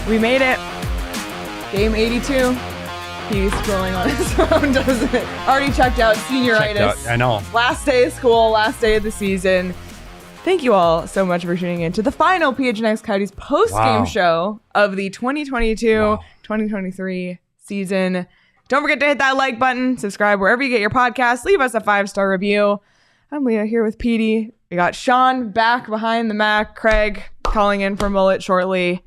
We made it. Game 82. He's scrolling on his phone, doesn't it? Already checked out senioritis. I know. Last day of school, last day of the season. Thank you all so much for tuning in to the final PHNX Coyotes post-game show of the 2022-2023 season. Don't forget to hit that like button, subscribe wherever you get your podcasts, leave us a 5-star review. I'm Leah here with Petey. We got Sean back behind the Mac, Craig calling in for Mullett shortly.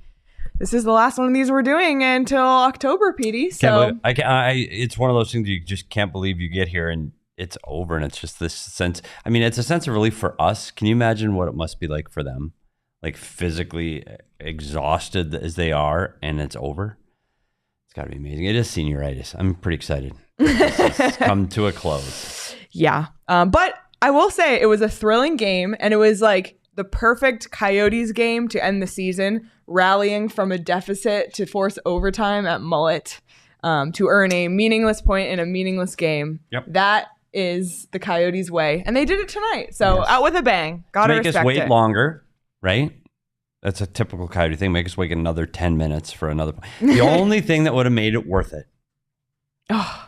This is the last one of these we're doing until October, Petey. So it's one of those things you just can't believe you get here and it's over, and it's just this sense. I mean, it's a sense of relief for us. Can you imagine what it must be like for them? Like physically exhausted as they are, and it's over. It's got to be amazing. It is senioritis. I'm pretty excited. It's come to a close. Yeah. But I will say it was a thrilling game, and it was like the perfect Coyotes game to end the season, rallying from a deficit to force overtime at Mullett to earn a meaningless point in a meaningless game. Yep. That is the Coyotes' way. And they did it tonight. So out with a bang. Gotta respect it. Make us wait longer, right? That's a typical Coyote thing. Make us wait another 10 minutes for another point. The only thing that would have made it worth it. Oh.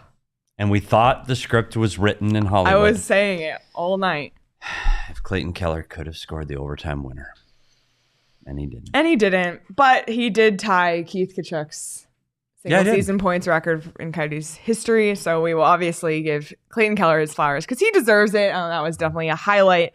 And we thought the script was written in Hollywood. I was saying it all night. If Clayton Keller could have scored the overtime winner. And he didn't. And he didn't. But he did tie Keith Tkachuk's single-season points record in Coyotes history. So we will obviously give Clayton Keller his flowers because he deserves it. That was definitely a highlight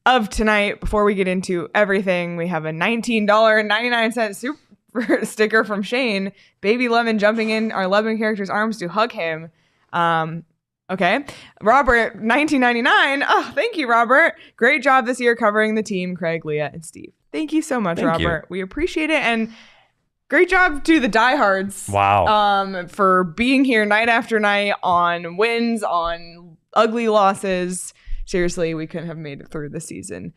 of tonight. Before we get into everything, we have a $19.99 super sticker from Shane. Baby Lemon jumping in our Lemon character's arms to hug him. Okay. Robert, $19.99. Oh, thank you, Robert. Great job this year covering the team, Craig, Leah, and Steve. Thank you so much, Robert. We appreciate it. And great job to the diehards. Wow. For being here night after night on wins, on ugly losses. Seriously, we couldn't have made it through the season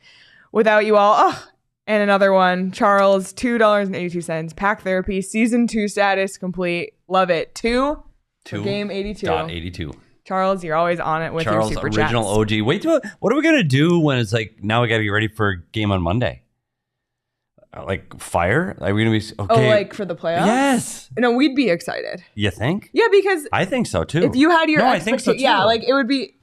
without you all. Oh, and another one. Charles, $2.82. Pack therapy. Season 2 status complete. Love it. 2 game 82. .82. Charles, you're always on it with your super chats. Original OG. Wait, what are we going to do when it's like, now we got to get ready for a game on Monday? Like fire? Are we going to be okay? Oh, like for the playoffs? Yes. No, we'd be excited. You think? Yeah, because I think so too. If you had your I think so too. Yeah, like it would be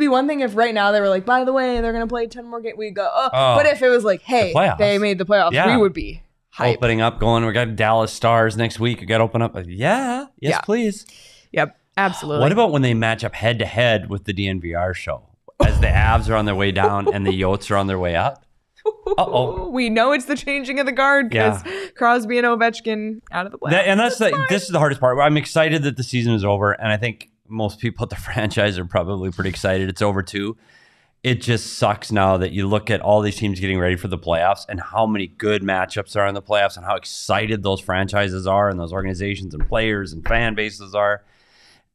one thing if right now they were like, by the way, they're going to play 10 more games. We'd go, oh. But if it was like, hey, they made the playoffs, we would be hyped. Opening up, going, we got Dallas Stars next week. We got to open up. Yes, please. Yep, absolutely. What about when they match up head to head with the DNVR show? As the Avs are on their way down and the Yotes are on their way up? Uh-oh. We know it's the changing of the guard because Crosby and Ovechkin out of the playoffs. This is the hardest part. I'm excited that the season is over, and I think most people at the franchise are probably pretty excited it's over too. It just sucks now that you look at all these teams getting ready for the playoffs and how many good matchups are in the playoffs and how excited those franchises are and those organizations and players and fan bases are.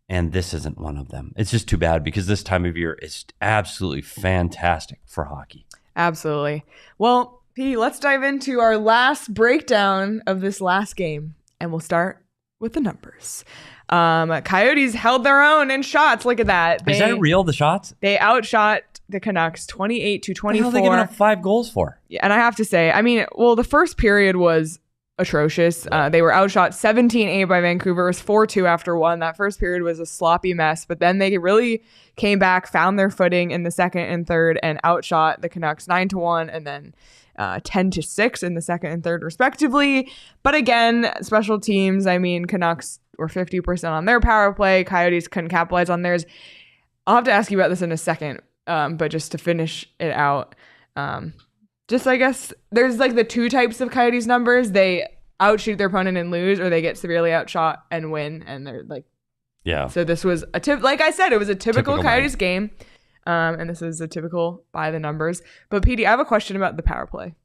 And this isn't one of them. It's just too bad because this time of year is absolutely fantastic for hockey. Absolutely. Well, Petey, let's dive into our last breakdown of this last game, and we'll start with the numbers. Coyotes held their own in shots. Look at that. Is that real, the shots? They outshot the Canucks 28-24. What the hell are they giving up 5 goals for? Yeah, and I have to say, the first period was atrocious. They were outshot 17-8 by Vancouver. It was 4-2 after 1. That first period was a sloppy mess, but then they really came back, found their footing in the second and third, and outshot the Canucks 9-1 and then 10-6 in the second and third respectively. But again, special teams, Canucks were 50% on their power play. Coyotes couldn't capitalize on theirs. I'll have to ask you about this in a second, but just to finish it out, I guess there's like the 2 types of Coyotes numbers. They outshoot their opponent and lose, or they get severely outshot and win. And they're like, So this was like I said, it was a typical Coyotes game. And this is a typical by the numbers. But Petey, I have a question about the power play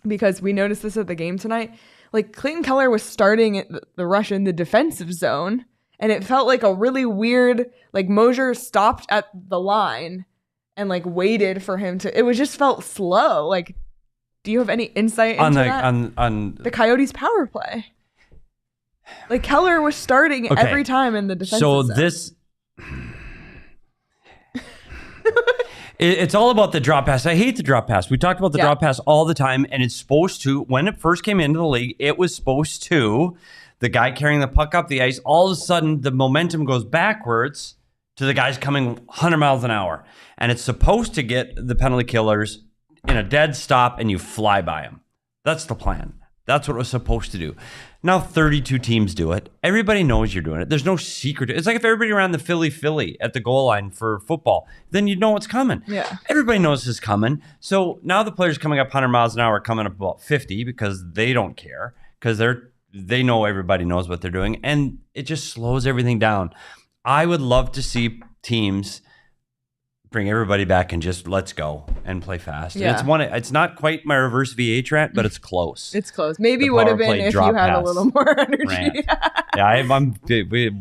because we noticed this at the game tonight. Like Clayton Keller was starting the rush in the defensive zone, and it felt like a really weird, like Mosier stopped at the line and like waited for him to, it was just felt slow. Like, do you have any insight into that? On the Coyotes power play? Like Keller was starting every time in the defensive zone. It's all about the drop pass. I hate the drop pass. We talked about the drop pass all the time, and it's supposed to, when it first came into the league, it was supposed to, the guy carrying the puck up the ice, all of a sudden the momentum goes backwards to the guys coming 100 miles an hour. And it's supposed to get the penalty killers in a dead stop and you fly by them. That's the plan. That's what it was supposed to do. Now 32 teams do it. Everybody knows you're doing it. There's no secret. It's like if everybody ran the Philly at the goal line for football, then you'd know what's coming. Yeah. Everybody knows it's coming. So now the players coming up 100 miles an hour are coming up about 50 because they don't care, because they know everybody knows what they're doing, and it just slows everything down. I would love to see teams bring everybody back and just let's go and play fast. Yeah. It's not quite my reverse VH rant, but it's close. It's close. Maybe would have been if you had a little more energy.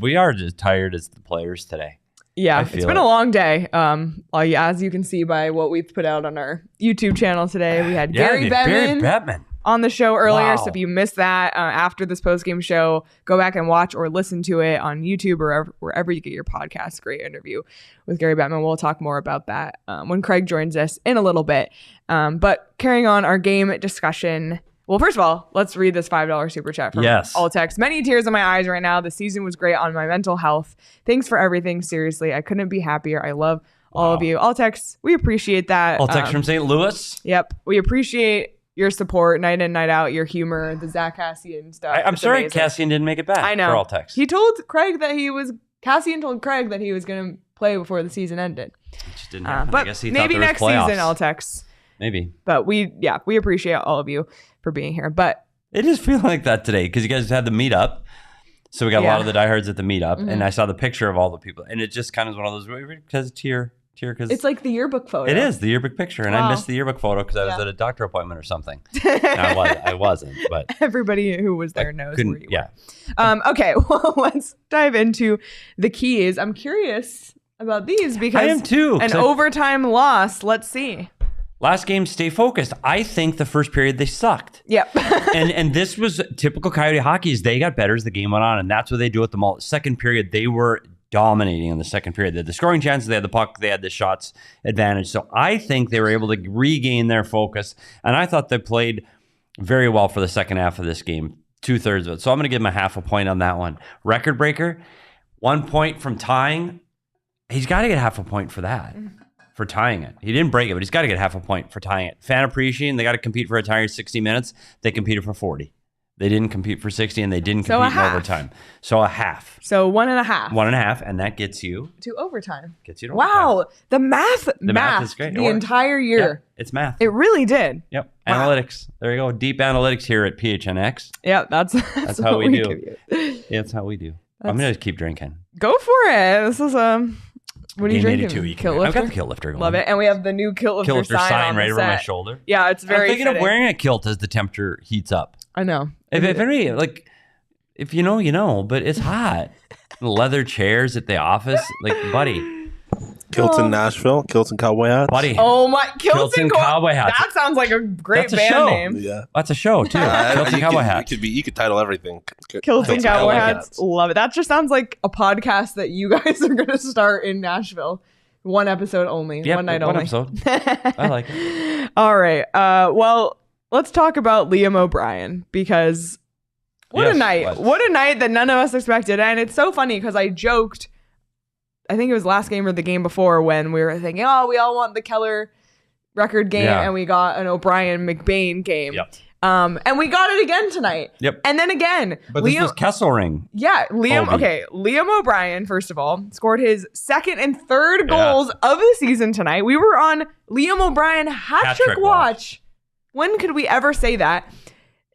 We are just tired as the players today. Yeah, it's been a long day. As you can see by what we've put out on our YouTube channel today, we had Gary Bettman on the show earlier. Wow. So if you missed that after this post-game show, go back and watch or listen to it on YouTube or wherever you get your podcast. Great interview with Gary Bettman. We'll talk more about that when Craig joins us in a little bit. But carrying on our game discussion. Well, first of all, let's read this $5 super chat from Alltex. Many tears in my eyes right now. The season was great on my mental health. Thanks for everything. Seriously, I couldn't be happier. I love all of you. Alltex, we appreciate that. Alltex from St. Louis. Yep. We appreciate your support night in, night out, your humor, the Zach Cassian stuff. I'm sorry amazing. Cassian didn't make it back. I know. For Alltex. He told Craig that Cassian told Craig that he was going to play before the season ended. It just didn't happen. But I guess he maybe thought there next was playoffs. season, Alltex. Maybe. But we appreciate all of you for being here. But it is feeling like that today because you guys had the meetup. So we got a lot of the diehards at the meetup, and I saw the picture of all the people, and it just kind of was one of those because tear because it's like the yearbook photo. It is the yearbook picture, and I missed the yearbook photo because I was at a doctor appointment or something. I wasn't, but everybody who was there knows where you were. Okay, well, let's dive into the keys. I'm curious about these because I am too. An overtime loss. Let's see. Last game, stay focused. I think the first period they sucked. Yep. and this was typical Coyote hockey. Is they got better as the game went on, and that's what they do at the Mullett. Second period, they were dominating in the second period. They had the scoring chances, they had the puck, they had the shots advantage. So I think they were able to regain their focus, and I thought they played very well for the second half of this game, 2/3 of it. So I'm going to give them a half a point on that one. Record breaker, 1 point from tying. He's got to get half a point for that. For tying it. He didn't break it, but he's got to get half a point for tying it. Fan appreciation, they got to compete for a entire 60 minutes. They competed for 40. They didn't compete for 60, and they didn't compete in overtime. So a half. So 1.5. 1.5, and that gets you to overtime. Gets you to overtime. Wow. The math is great. The entire year. Yeah, it's math. It really did. Yep. Wow. Analytics. There you go. Deep analytics here at PHNX. Yeah, that's how we do. Yeah, that's how we do. I'm going to keep drinking. Go for it. This is what are you drinking? 82. Kilt lifter? I've got the kilt lifter going. Love it. And we have the new kilt lifter sign right over my shoulder. Yeah, it's very I'm thinking of wearing a kilt as the temperature heats up. I know. If you know, you know, but it's hot. Leather chairs at the office. Like, buddy. Kilts in Nashville, kilts and cowboy hats. Buddy. Oh my, kilts and cowboy hats. That sounds like a great band name. Yeah. That's a show too. Kilts and cowboy hats. You could title everything. Kilts and cowboy hats. Love it. That just sounds like a podcast that you guys are going to start in Nashville. One episode only. Yep, one night one only. Episode. I like it. All right. Well, let's talk about Liam O'Brien because what a night. What a night that none of us expected. And it's so funny because I joked, I think it was last game or the game before when we were thinking, oh, we all want the Keller record game and we got an O'Brien McBain game. Yep. And we got it again tonight. Yep. And then again. But this was Kesselring. Yeah. Liam O'Brien, first of all, scored his second and third goals of the season tonight. We were on Liam O'Brien hat-trick watch. When could we ever say that?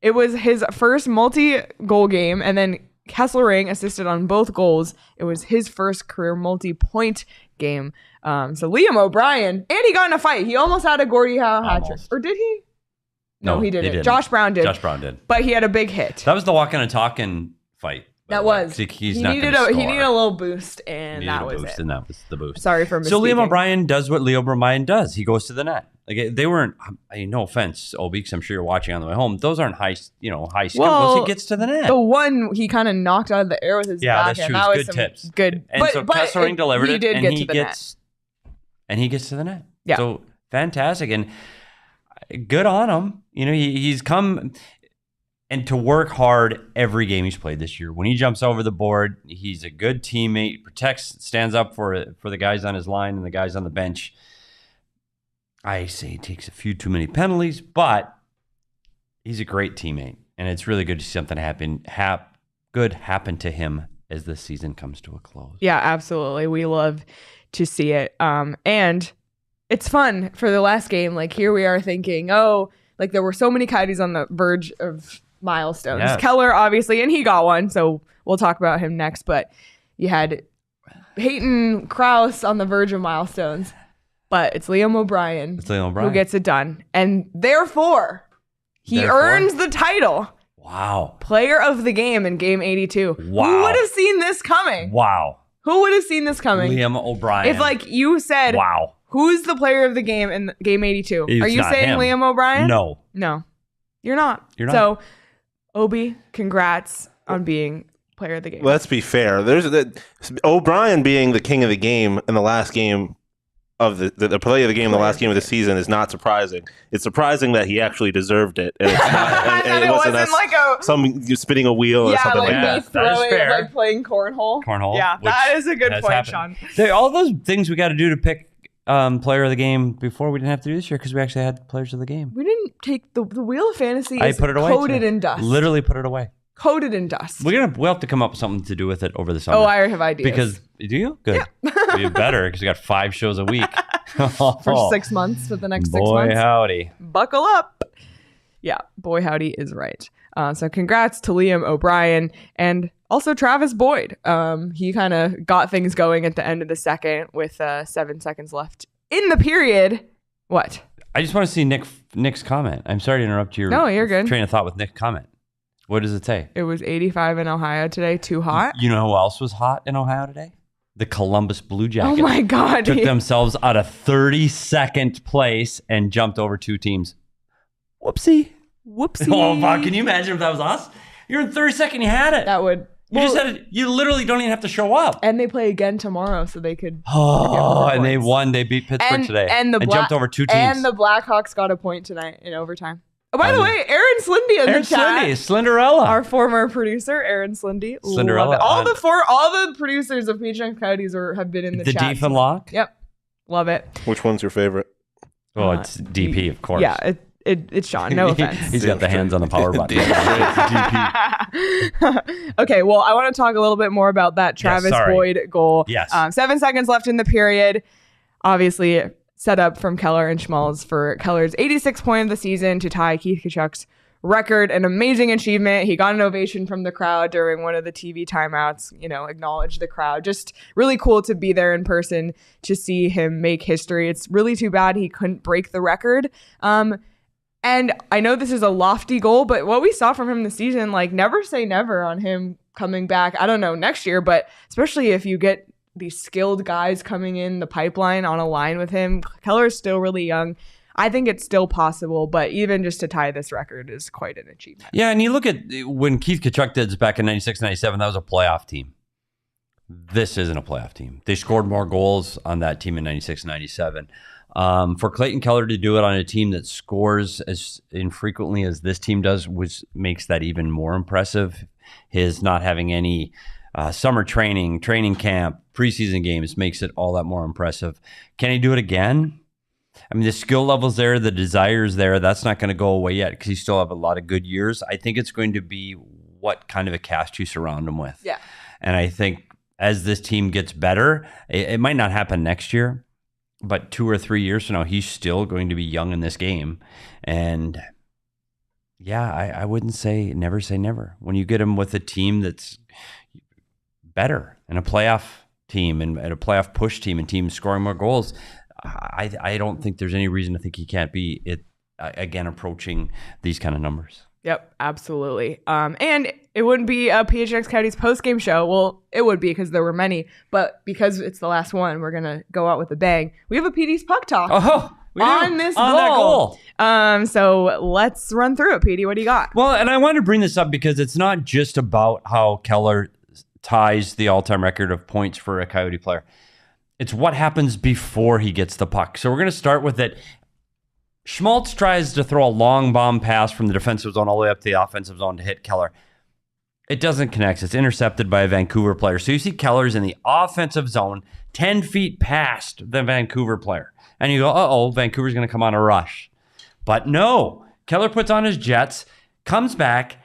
It was his first multi-goal game, and then Kesselring assisted on both goals. It was his first career multi-point game. So Liam O'Brien, and he got in a fight. He almost had a Gordie Howe hat-trick. Or did he? No, he didn't. Josh Brown did. But he had a big hit. That was the walking and talking fight. That was. He needed a little boost, and that was it. And that was the boost. Sorry for misspeaking. So Liam O'Brien does what Liam O'Brien does. He goes to the net. Like they weren't. No offense, Obi, because I'm sure you're watching on the way home. Those aren't high skill goals. He gets to the net. The one he kind of knocked out of the air with his backhand. That's true. That was good tips. Good. And so Kesselring delivered it, and he gets. and he gets to the net. Yeah. So fantastic. And good on him. You know, he's come and to work hard every game he's played this year. When he jumps over the board, he's a good teammate, protects, stands up for the guys on his line and the guys on the bench. I say he takes a few too many penalties, but he's a great teammate. And it's really good to see something happen to him as this season comes to a close. Yeah, absolutely. We love to see it. And it's fun for the last game. Like, here we are thinking, like there were so many Coyotes on the verge of milestones. Yes. Keller, obviously, and he got one, so we'll talk about him next. But you had Peyton Krause on the verge of milestones, but it's Liam O'Brien who gets it done. And therefore, he earns the title. Wow. Player of the game in game 82. Wow. Who would have seen this coming? Wow. Who would have seen this coming? Liam O'Brien. If, like, you said, wow, who's the player of the game in game 82? It's Are you not saying him. Liam O'Brien? No. You're not. So, Obi, congrats on being player of the game. Let's be fair. There's O'Brien being the king of the game in the last game of the play of the game in the last game of the season is not surprising. It's surprising that he actually deserved it. And, it's not, and it wasn't like some spinning a wheel or something like that. Me throwing it, like playing cornhole. Yeah, that is a good point, Sean. All those things we got to do to pick player of the game before we didn't have to do this year because we actually had players of the game. We didn't take the wheel of fantasy. I put it away. Coated in dust. Literally put it away. Coated in dust. We'll have to come up with something to do with it over the summer. Oh, I have ideas. Because do you? Good. Yeah. You better because we got 5 shows a week for 6 months. For the next 6 months. Boy howdy! Buckle up. Yeah, boy howdy is right. So congrats to Liam O'Brien and also Travis Boyd. He kind of got things going at the end of the second with 7 seconds left in the period. What? I just want to see Nick's comment. I'm sorry to interrupt your you're good. Train of thought with Nick's comment. What does it say? It was 85 in Ohio today. Too hot. You know who else was hot in Ohio today? The Columbus Blue Jackets. Oh my God. Took themselves out of 32nd place and jumped over 2 teams. Whoopsie. Oh, fuck. Can you imagine if that was us? You're in 32nd. You had it. That would. You just had it. You literally don't even have to show up. And they play again tomorrow, so they could. And they won. They beat Pittsburgh today. And jumped over 2 teams. And the Blackhawks got a point tonight in overtime. Oh, by the way, Aaron Slindy in the chat. Slinderella. Our former producer, Aaron Slindy. Slinderella. All the producers of PHNX Coyotes have been in the chat. The Deep and Lock? Yep. Love it. Which one's your favorite? Oh, it's DP, of course. Yeah, it's Sean. No offense. He's got the hands on the power button. Okay, well, I want to talk a little bit more about that Travis Boyd goal. Yes. 7 seconds left in the period. Obviously, set up from Keller and Schmalz for Keller's 86th point of the season to tie Keith Tkachuk's record. An amazing achievement. He got an ovation from the crowd during one of the TV timeouts, acknowledge the crowd. Just really cool to be there in person to see him make history. It's really too bad he couldn't break the record. And I know this is a lofty goal, but what we saw from him this season, like, never say never on him coming back. I don't know, next year, but especially if you get these skilled guys coming in the pipeline on a line with him. Keller is still really young. I think it's still possible, but even just to tie this record is quite an achievement. Yeah, and you look at when Keith Tkachuk did this back in 96, 97, that was a playoff team. This isn't a playoff team. They scored more goals on that team in 96, 97. For Clayton Keller to do it on a team that scores as infrequently as this team does, which makes that even more impressive. His not having any summer training camp, preseason games makes it all that more impressive. Can he do it again? I mean, the skill level's there, the desire's there. That's not going to go away yet because he still have a lot of good years. I think it's going to be what kind of a cast you surround him with. Yeah. And I think as this team gets better, it might not happen next year, but 2 or 3 years from now, he's still going to be young in this game. And yeah, I wouldn't say never. When you get him with a team that's better and a playoff team and a playoff push team and teams scoring more goals, I don't think there's any reason to think he can't be it again approaching these kind of numbers. Yep, absolutely. And it wouldn't be a PHNX Coyotes post-game show. Well, it would be because there were many, but because it's the last one, we're going to go out with a bang. We have a PD's Puck Talk on this goal. That goal. So let's run through it, PD. What do you got? Well, and I wanted to bring this up because it's not just about how Keller ties the all-time record of points for a Coyote player. It's what happens before he gets the puck. So we're going to start with it. Schmaltz tries to throw a long bomb pass from the defensive zone all the way up to the offensive zone to hit Keller. It doesn't connect. It's intercepted by a Vancouver player. So you see Keller's in the offensive zone, 10 feet past the Vancouver player. And you go, uh-oh, Vancouver's going to come on a rush. But no, Keller puts on his jets, comes back,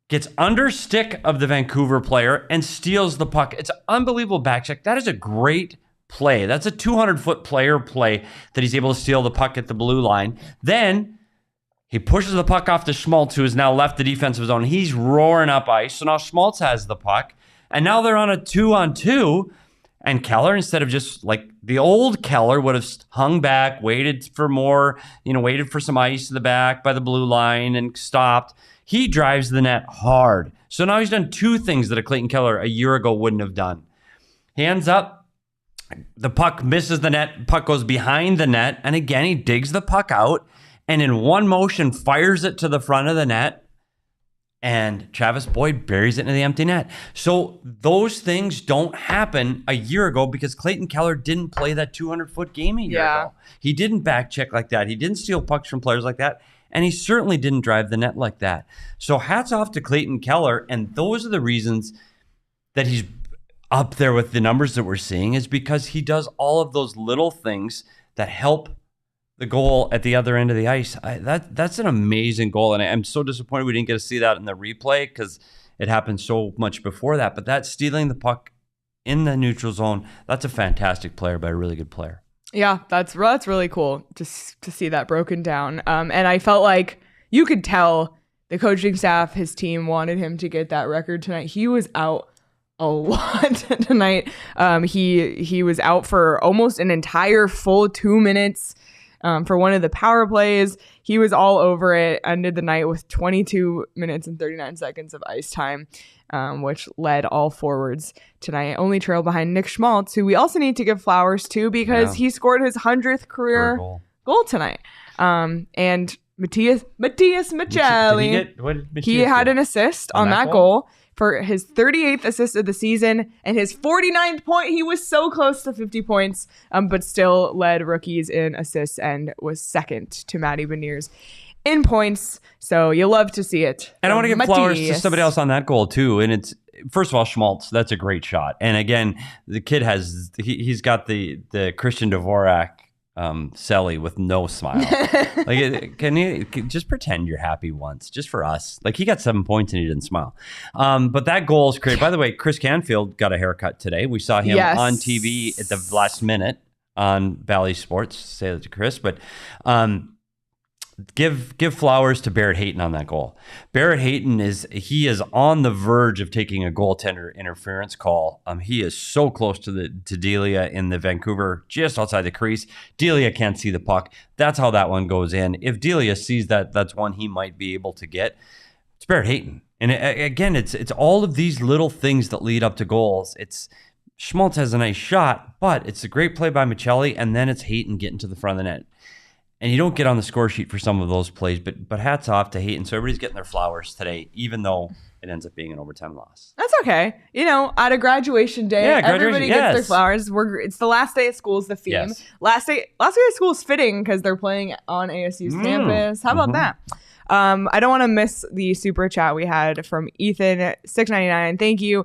gets under stick of the Vancouver player, and steals the puck. It's an unbelievable back check. That is a great play. That's a 200-foot player play that he's able to steal the puck at the blue line. Then he pushes the puck off to Schmaltz, who has now left the defensive zone. He's roaring up ice. So now Schmaltz has the puck. And now they're on a 2-on-2. And Keller, instead of just like the old Keller would have hung back, waited for more, waited for some ice in the back by the blue line and stopped. He drives the net hard. So now he's done two things that a Clayton Keller a year ago wouldn't have done. He ends up, the puck misses the net, puck goes behind the net, and again, he digs the puck out, and in one motion, fires it to the front of the net, and Travis Boyd buries it into the empty net. So those things don't happen a year ago because Clayton Keller didn't play that 200-foot game a year ago. He didn't back check like that. He didn't steal pucks from players like that. And he certainly didn't drive the net like that. So hats off to Clayton Keller. And those are the reasons that he's up there with the numbers that we're seeing, is because he does all of those little things that help the goal at the other end of the ice. That's an amazing goal. And I'm so disappointed we didn't get to see that in the replay because it happened so much before that. But that stealing the puck in the neutral zone, that's a fantastic player by a really good player. Yeah, that's really cool just to see that broken down. And I felt like you could tell the coaching staff, his team wanted him to get that record tonight. He was out a lot tonight. He was out for almost an entire full 2 minutes for one of the power plays. He was all over it, ended the night with 22 minutes and 39 seconds of ice time, which led all forwards tonight. Only trail behind Nick Schmaltz, who we also need to give flowers to because he scored his 100th career goal tonight. And Matias Maccelli, he had an assist on that goal for his 38th assist of the season and his 49th point. He was so close to 50 points, but still led rookies in assists and was second to Matty Beniers in points. So you love to see it. And I want to give flowers to somebody else on that goal too. And it's, first of all, Schmaltz, that's a great shot. And again, the kid has, he's got the Christian Dvorak Selly with no smile. Like, can you just pretend you're happy once, just for us? Like, he got 7 points and he didn't smile. But that goal is great. By the way, Chris Canfield got a haircut today. We saw him on TV at the last minute on Valley Sports. Say that to Chris, but give flowers to Barrett Hayton on that goal. Barrett Hayton is on the verge of taking a goaltender interference call. He is so close to Delia in the Vancouver, just outside the crease. Delia can't see the puck. That's how that one goes in. If Delia sees that, that's one he might be able to get. It's Barrett Hayton. And again, it's all of these little things that lead up to goals. It's Schmaltz has a nice shot, but it's a great play by Maccelli, and then it's Hayton getting to the front of the net. And you don't get on the score sheet for some of those plays, but hats off to Hayton. So everybody's getting their flowers today, even though it ends up being an overtime loss. That's okay. At a graduation day, everybody gets their flowers. It's the last day of school is the theme. Yes. Last day of school is fitting because they're playing on ASU's campus. How about that? I don't want to miss the super chat we had from Ethan, $6.99. Thank you.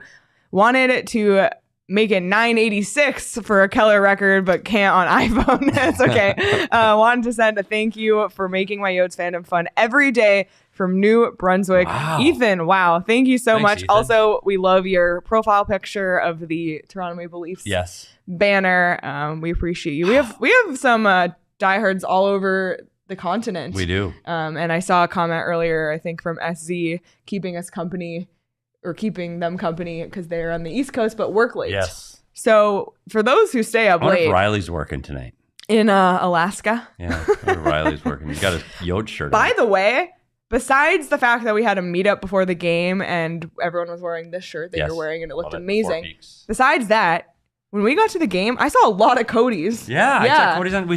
Wanted to make it 986 for a Keller record, but can't on iPhone. That's okay. Wanted to send a thank you for making my Yotes fandom fun every day from New Brunswick. Wow. Ethan, wow. Thank you so much. Ethan. Also, we love your profile picture of the Toronto Maple Leafs banner. We appreciate you. We have some diehards all over the continent. We do. And I saw a comment earlier, I think from SZ, keeping them company because they're on the East Coast but work late. Yes. So for those who stay up late, Riley's working tonight in Alaska. Yeah, Riley's working. He's got his Yotes shirt. By the way, besides the fact that we had a meetup before the game and everyone was wearing this shirt that you're wearing and it looked amazing. Besides that, when we got to the game, I saw a lot of Coyotes. Yeah. I saw Coyotes on.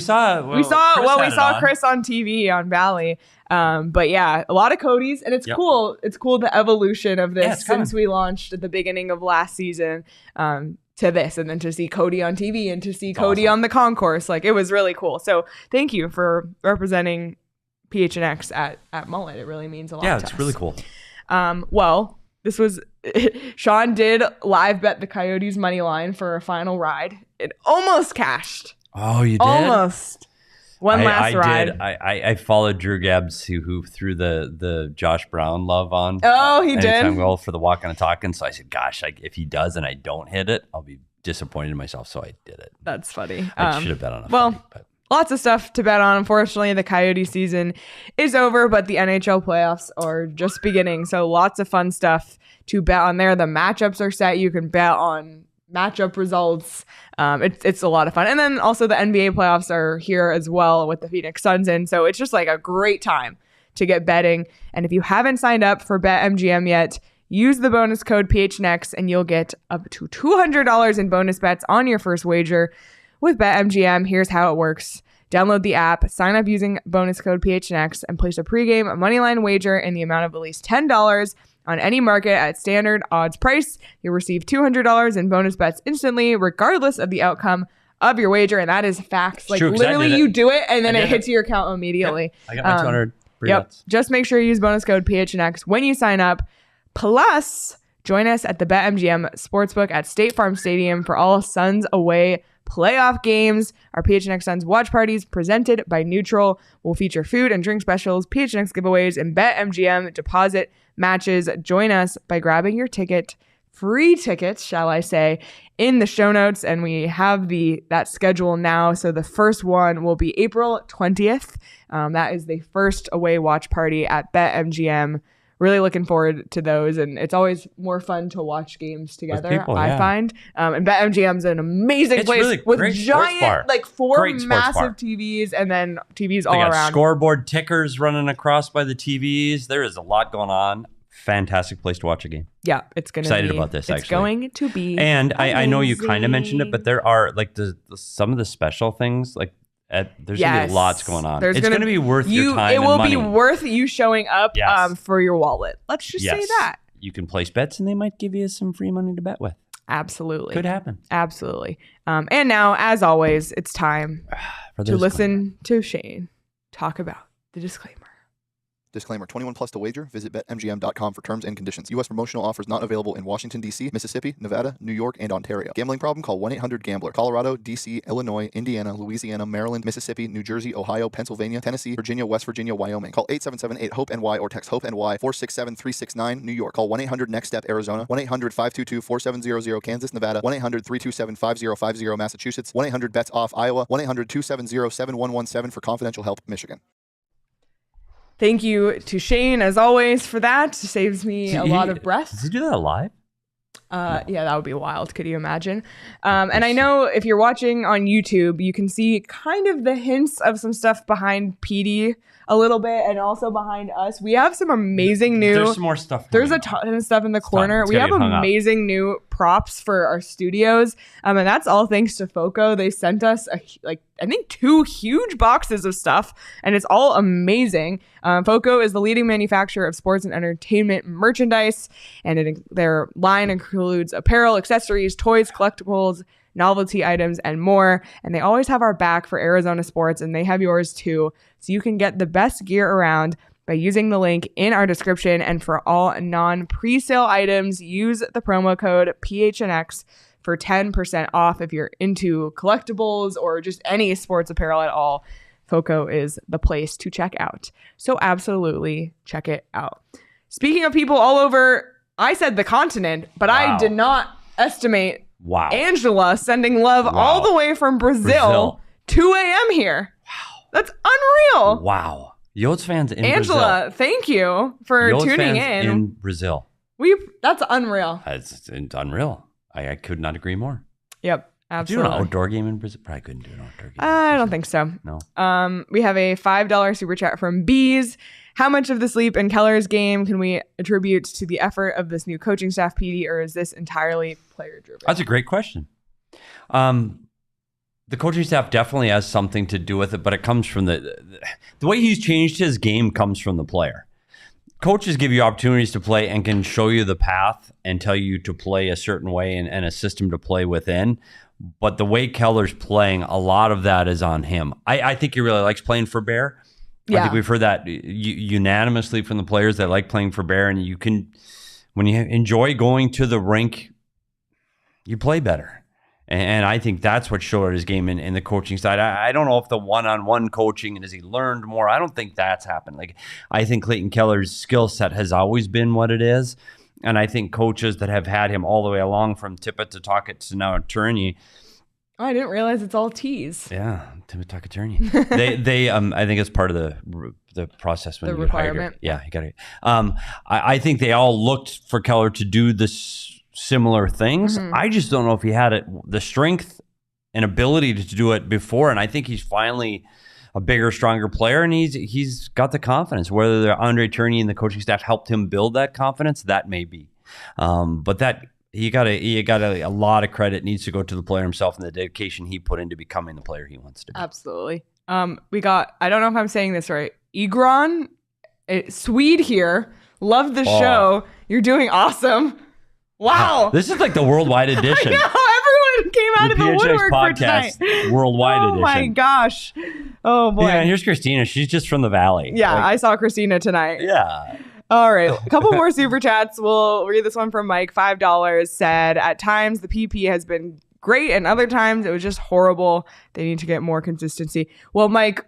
We saw Chris on TV on Valley. But yeah, a lot of Coyotes, and it's cool. It's cool the evolution of this since we launched at the beginning of last season. to this, and then to see Cody on TV and to see Cody awesome. on the concourse. Like, it was really cool. So thank you for representing PHNX at Mullett. It really means a lot to us. Yeah, it's really cool. Well, this was Sean did live bet the Coyotes money line for a final ride. It almost cashed. Oh, you did? Almost. One last ride. Did. I followed Drew Gabbs who threw the Josh Brown love on. Oh, he did? Anytime goal for the walk on a talking. So I said, gosh, if he does and I don't hit it, I'll be disappointed in myself. So I did it. That's funny. I should have bet on it. But lots of stuff to bet on. Unfortunately, the Coyote season is over, but the NHL playoffs are just beginning. So lots of fun stuff to bet on there. The matchups are set. You can bet on matchup results. It's a lot of fun. And then also the NBA playoffs are here as well with the Phoenix Suns in. So it's just like a great time to get betting. And if you haven't signed up for BetMGM yet, use the bonus code PHNX and you'll get up to $200 in bonus bets on your first wager with BetMGM. Here's how it works. Download the app, sign up using bonus code PHNX, and place a pregame moneyline wager in the amount of at least $10 on any market at standard odds price. You'll receive $200 in bonus bets instantly, regardless of the outcome of your wager. And that is facts. Like, literally, you do it, and then it hits your account immediately. Yep. I got my 200. Yep. Just make sure you use bonus code PHNX when you sign up. Plus, join us at the BetMGM Sportsbook at State Farm Stadium for all Suns away playoff games. Our PHNX Suns watch parties presented by Neutral will feature food and drink specials, PHNX giveaways, and BetMGM deposit matches. Join us by grabbing your ticket, free tickets, shall I say, in the show notes. And we have that schedule now. So the first one will be April 20th. That is the first away watch party at BetMGM. Really looking forward to those, and it's always more fun to watch games together. People, I find, and BetMGM's an amazing place really with great giant, like 4 massive TVs, and then TVs all around. Scoreboard tickers running across by the TVs. There is a lot going on. Fantastic place to watch a game. Yeah, it's going to be. Excited about this, it's actually. going to be. And I know you kind of mentioned it, but there are like some of the special things like. There's going to be lots going on. It's going to be worth your time and money. It will be worth you showing up for your wallet. Let's just say that. You can place bets and they might give you some free money to bet with. Absolutely. Could happen. Absolutely. And now, as always, it's time to listen to Shane talk about the disclaimer. Disclaimer, 21 plus to wager. Visit BetMGM.com for terms and conditions. U.S. promotional offers not available in Washington, D.C., Mississippi, Nevada, New York, and Ontario. Gambling problem? Call 1-800-GAMBLER. Colorado, D.C., Illinois, Indiana, Louisiana, Maryland, Mississippi, New Jersey, Ohio, Pennsylvania, Tennessee, Virginia, West Virginia, Wyoming. Call 877-8-HOPE-NY or text HOPE-NY 467-369, New York. Call 1-800-NEXT-STEP, Arizona. 1-800-522-4700, Kansas, Nevada. 1-800-327-5050, Massachusetts. 1-800-BETS-OFF, Iowa. 1-800-270-7117 for confidential help, Michigan. Thank you to Shane, as always, for that. Saves me a lot of breath. Does he do that live? Yeah, that would be wild. Could you imagine? And I know if you're watching on YouTube, you can see kind of the hints of some stuff behind Petey a little bit, and also behind us. We have some amazing new. There's some more stuff. There's a ton of stuff in the corner. We have amazing new props for our studios, and that's all thanks to Foco. They sent us I think 2 huge boxes of stuff, and it's all amazing. Foco is the leading manufacturer of sports and entertainment merchandise, and their line includes apparel, accessories, toys, collectibles, novelty items, and more. And they always have our back for Arizona sports, and they have yours too. So you can get the best gear around by using the link in our description. And for all non-presale items, use the promo code PHNX for 10% off if you're into collectibles or just any sports apparel at all. Foco is the place to check out. So absolutely check it out. Speaking of people all over, I said the continent, but I did not estimate Angela sending love all the way from Brazil. 2 a.m. here. Wow. That's unreal. Wow. Yotes fans in Brazil. Angela, thank you for tuning in Brazil. That's unreal. It's unreal. I could not agree more. Yep. Absolutely. Do an outdoor game in Brazil? Probably couldn't do an outdoor game. I don't think so. No. We have a $5 super chat from Bees. How much of the sleep in Keller's game can we attribute to the effort of this new coaching staff, PD, or is this entirely player-driven? That's a great question. The coaching staff definitely has something to do with it, but it comes from the way he's changed his game comes from the player. coaches give you opportunities to play and can show you the path and tell you to play a certain way and a system to play within. But the way Keller's playing, a lot of that is on him. I think he really likes playing for Bear. I think we've heard that unanimously from the players that like playing for Bear. And you can, when you enjoy going to the rink, you play better. And I think that's what showed his game in the coaching side. I don't know if the one-on-one coaching and has he learned more. I don't think that's happened. Like, I think Clayton Keller's skill set has always been what it is. And I think coaches that have had him all the way along from Tippett to Tocchet to now Tourney. Oh, I didn't realize it's all T's. Yeah, Tippett, Tocchet, Tourney. they I think it's part of the process when the you requirement. Yeah, you got it. I think they all looked for Keller to do this similar things. I just don't know if he had the strength and ability to do it before. And I think he's finally a bigger, stronger player, and he's got the confidence. Whether Andre Tourney and the coaching staff helped him build that confidence, that may be. But that you got a lot of credit needs to go to the player himself and the dedication he put into becoming the player he wants to be. Absolutely. We got, I don't know if I'm saying this right, Egron, Swede here. Love the show. You're doing awesome. Wow. This is like the worldwide edition. I know, everyone came out of the PHNX woodwork Podcast, for tonight. worldwide edition. Oh my gosh. Oh boy. Yeah, and here's Christina. She's just from the Valley. Yeah, I saw Christina tonight. Yeah. All right. A couple more super chats. We'll read this one from Mike. $5 said, at times the PP has been great and other times it was just horrible. They need to get more consistency. Well, Mike,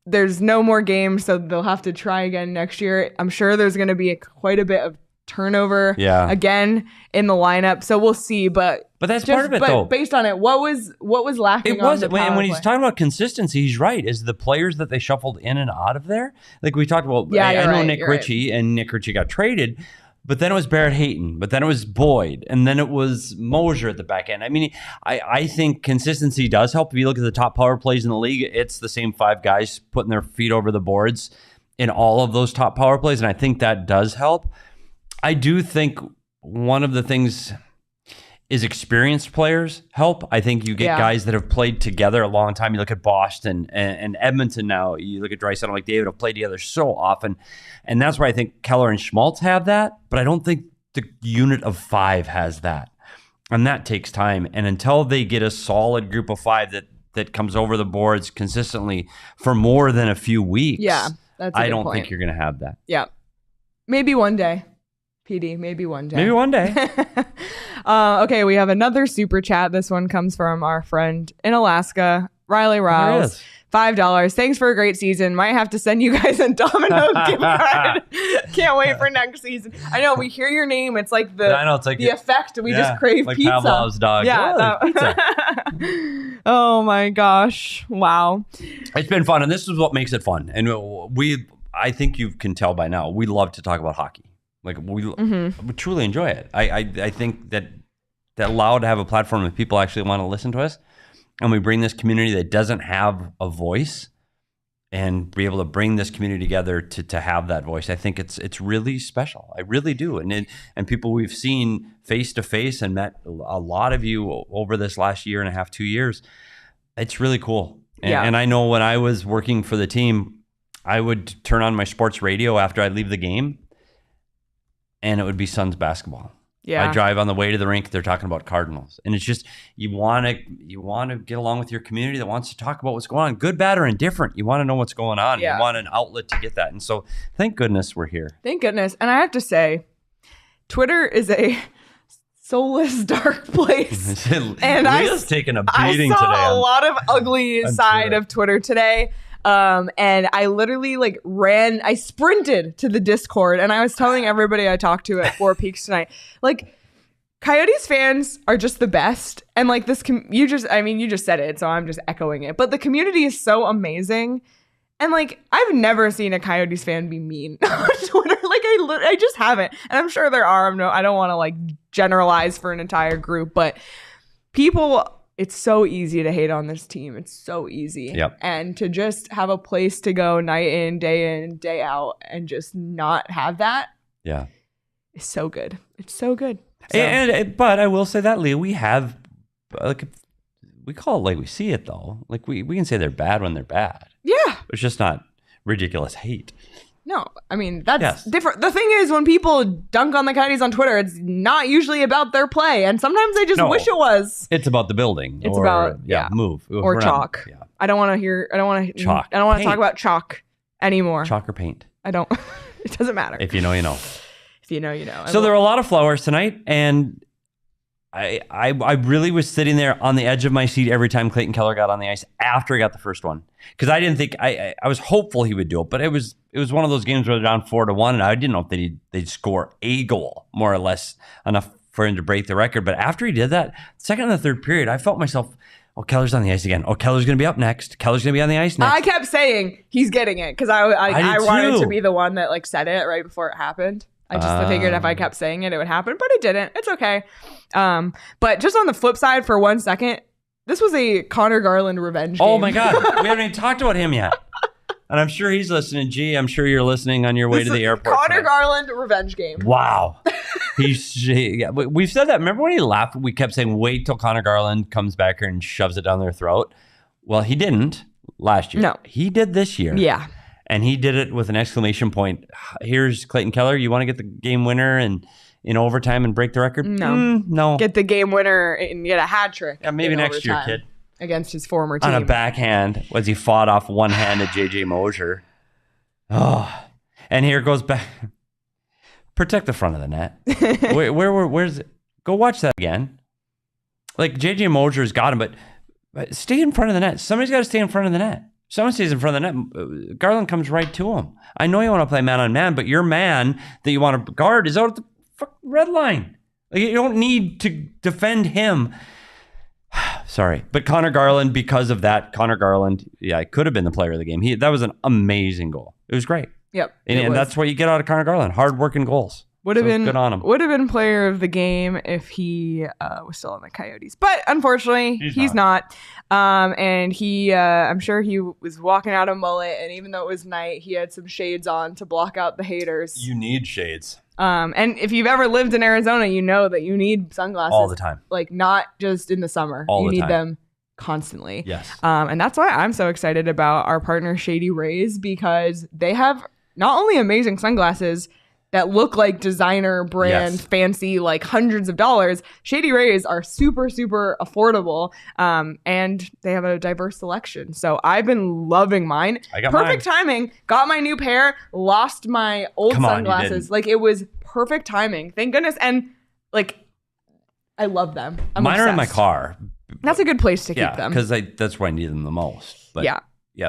there's no more games, so they'll have to try again next year. I'm sure there's going to be quite a bit of turnover again in the lineup, so we'll see. But that's part of it, though. Based on it, what was lacking? It was when he's talking about consistency. He's right. Is the players that they shuffled in and out of there, like we talked about? Yeah, I know right, Nick Ritchie, and Nick Ritchie got traded, but then it was Barrett Hayton, but then it was Boyd, and then it was Mosier at the back end. I mean, I think consistency does help. If you look at the top power plays in the league, it's the same 5 guys putting their feet over the boards in all of those top power plays, and I think that does help. I do think one of the things is experienced players help. I think you get guys that have played together a long time. You look at Boston and Edmonton now. You look at Draisaitl and McDavid have played together so often. And that's why I think Keller and Schmaltz have that. But I don't think the unit of 5 has that. And that takes time. And until they get a solid group of 5 that comes over the boards consistently for more than a few weeks, that's a I good don't point. think you're going to have that. Yeah. Maybe one day. PD, maybe one day. Maybe one day. Okay, we have another super chat. This one comes from our friend in Alaska, Riley Rouse. $5. Thanks for a great season. Might have to send you guys a Domino's gift card. Can't wait for next season. I know, we hear your name. It's like the effect. We just crave like pizza. Pavlov's dog. Yeah. Pizza. Oh my gosh. Wow. It's been fun. And this is what makes it fun. And I think you can tell by now, we love to talk about hockey. Like we truly enjoy it. I think that allowed to have a platform that people actually want to listen to us, and we bring this community that doesn't have a voice, and be able to bring this community together to have that voice. I think it's really special. I really do. And people we've seen face to face and met a lot of you over this last year and a half, 2 years. It's really cool. And I know when I was working for the team, I would turn on my sports radio after I'd leave the game, and it would be Suns basketball. Yeah. I drive on the way to the rink, they're talking about Cardinals. And it's just, you want to get along with your community that wants to talk about what's going on, good, bad, or indifferent. You want to know what's going on. Yeah. You want an outlet to get that. And so thank goodness we're here. Thank goodness. And I have to say, Twitter is a soulless, dark place. And Leah's taking a beating today. I saw a lot of ugly side of Twitter today. And I literally I sprinted to the Discord, and I was telling everybody I talked to at Four Peaks tonight, like, Coyotes fans are just the best. And like this, you just said it, so I'm just echoing it. But the community is so amazing. And like, I've never seen a Coyotes fan be mean on Twitter. Like I just haven't. And I'm sure there are. I don't want to generalize for an entire group, but people, it's so easy to hate on this team. It's so easy. Yep. And to just have a place to go night in, day out, and just not have that. Yeah. It's so good. It's so good. So. But I will say that, Leah, we have, we call it like we see it, though. Like we can say they're bad when they're bad. Yeah. It's just not ridiculous hate. No, I mean, that's Yes. different. The thing is, when people dunk on the Coyotes on Twitter, it's not usually about their play. And sometimes I just wish it was. It's about the building. It's about, move. Or We're chalk. Not, I don't want to hear, I don't want to Chalk. I don't want to Paint. talk about chalk anymore. Chalk or paint. I don't, it doesn't matter. If you know, you know. If you know, you know. So there were a lot of flowers tonight, and I really was sitting there on the edge of my seat every time Clayton Keller got on the ice after he got the first one, because I didn't think I was hopeful he would do it, but it was one of those games where they're down 4-1, and I didn't know if they'd score a goal, more or less enough for him to break the record. But after he did that, second and the third period, I felt myself, oh, Keller's on the ice again. Oh, Keller's going to be up next. Keller's going to be on the ice next. I kept saying he's getting it because I did wanted too. to be the one that like said it right before it happened. I just figured if I kept saying it, it would happen, but it didn't. It's okay. But just on the flip side for 1 second, this was a Conor Garland revenge game. Oh my God. We haven't even talked about him yet. And I'm sure he's listening. Gee, I'm sure you're listening on your way to the airport. Conor Garland revenge game. Wow. We've said that. Remember when he laughed? We kept saying, wait till Conor Garland comes back here and shoves it down their throat. Well, he didn't last year. No. He did this year. Yeah. And he did it with an exclamation point. Here's Clayton Keller. You want to get the game winner and in overtime and break the record? No. No. Get the game winner and get a hat trick. Yeah, maybe in next year, overtime kid. Against his former team. On a backhand, as he fought off one-handed JJ Mosier. Oh, and here goes back. Protect the front of the net. Where's it? Go watch that again. Like JJ Mosier's got him, but stay in front of the net. Somebody's got to stay in front of the net. Someone stays in front of the net. Garland comes right to him. I know you want to play man on man, but your man that you want to guard is out at the red line. Like, you don't need to defend him. Sorry, but Conor Garland, because of that, could have been the player of the game. That was an amazing goal. It was great. Yep. And that's what you get out of Conor Garland. Hard-working goals. Would have been good on him. Would have been player of the game if he was still on the Coyotes, but unfortunately, he's not. And he, I'm sure he was walking out of Mullett, and even though it was night, he had some shades on to block out the haters. You need shades. And if you've ever lived in Arizona, you know that you need sunglasses all the time. Like not just in the summer. All you the need time. them constantly. Yes. And that's why I'm so excited about our partner Shady Rays, because they have not only amazing sunglasses that look like designer brand, fancy, like hundreds of dollars. Shady Rays are super, super affordable. And they have a diverse selection. So I've been loving mine. I got perfect timing. Got my new pair, lost my old sunglasses. Like it was perfect timing. Thank goodness. And like, I love them. I'm Mine obsessed. are in my car. That's a good place to keep them. because that's where I need them the most. But yeah,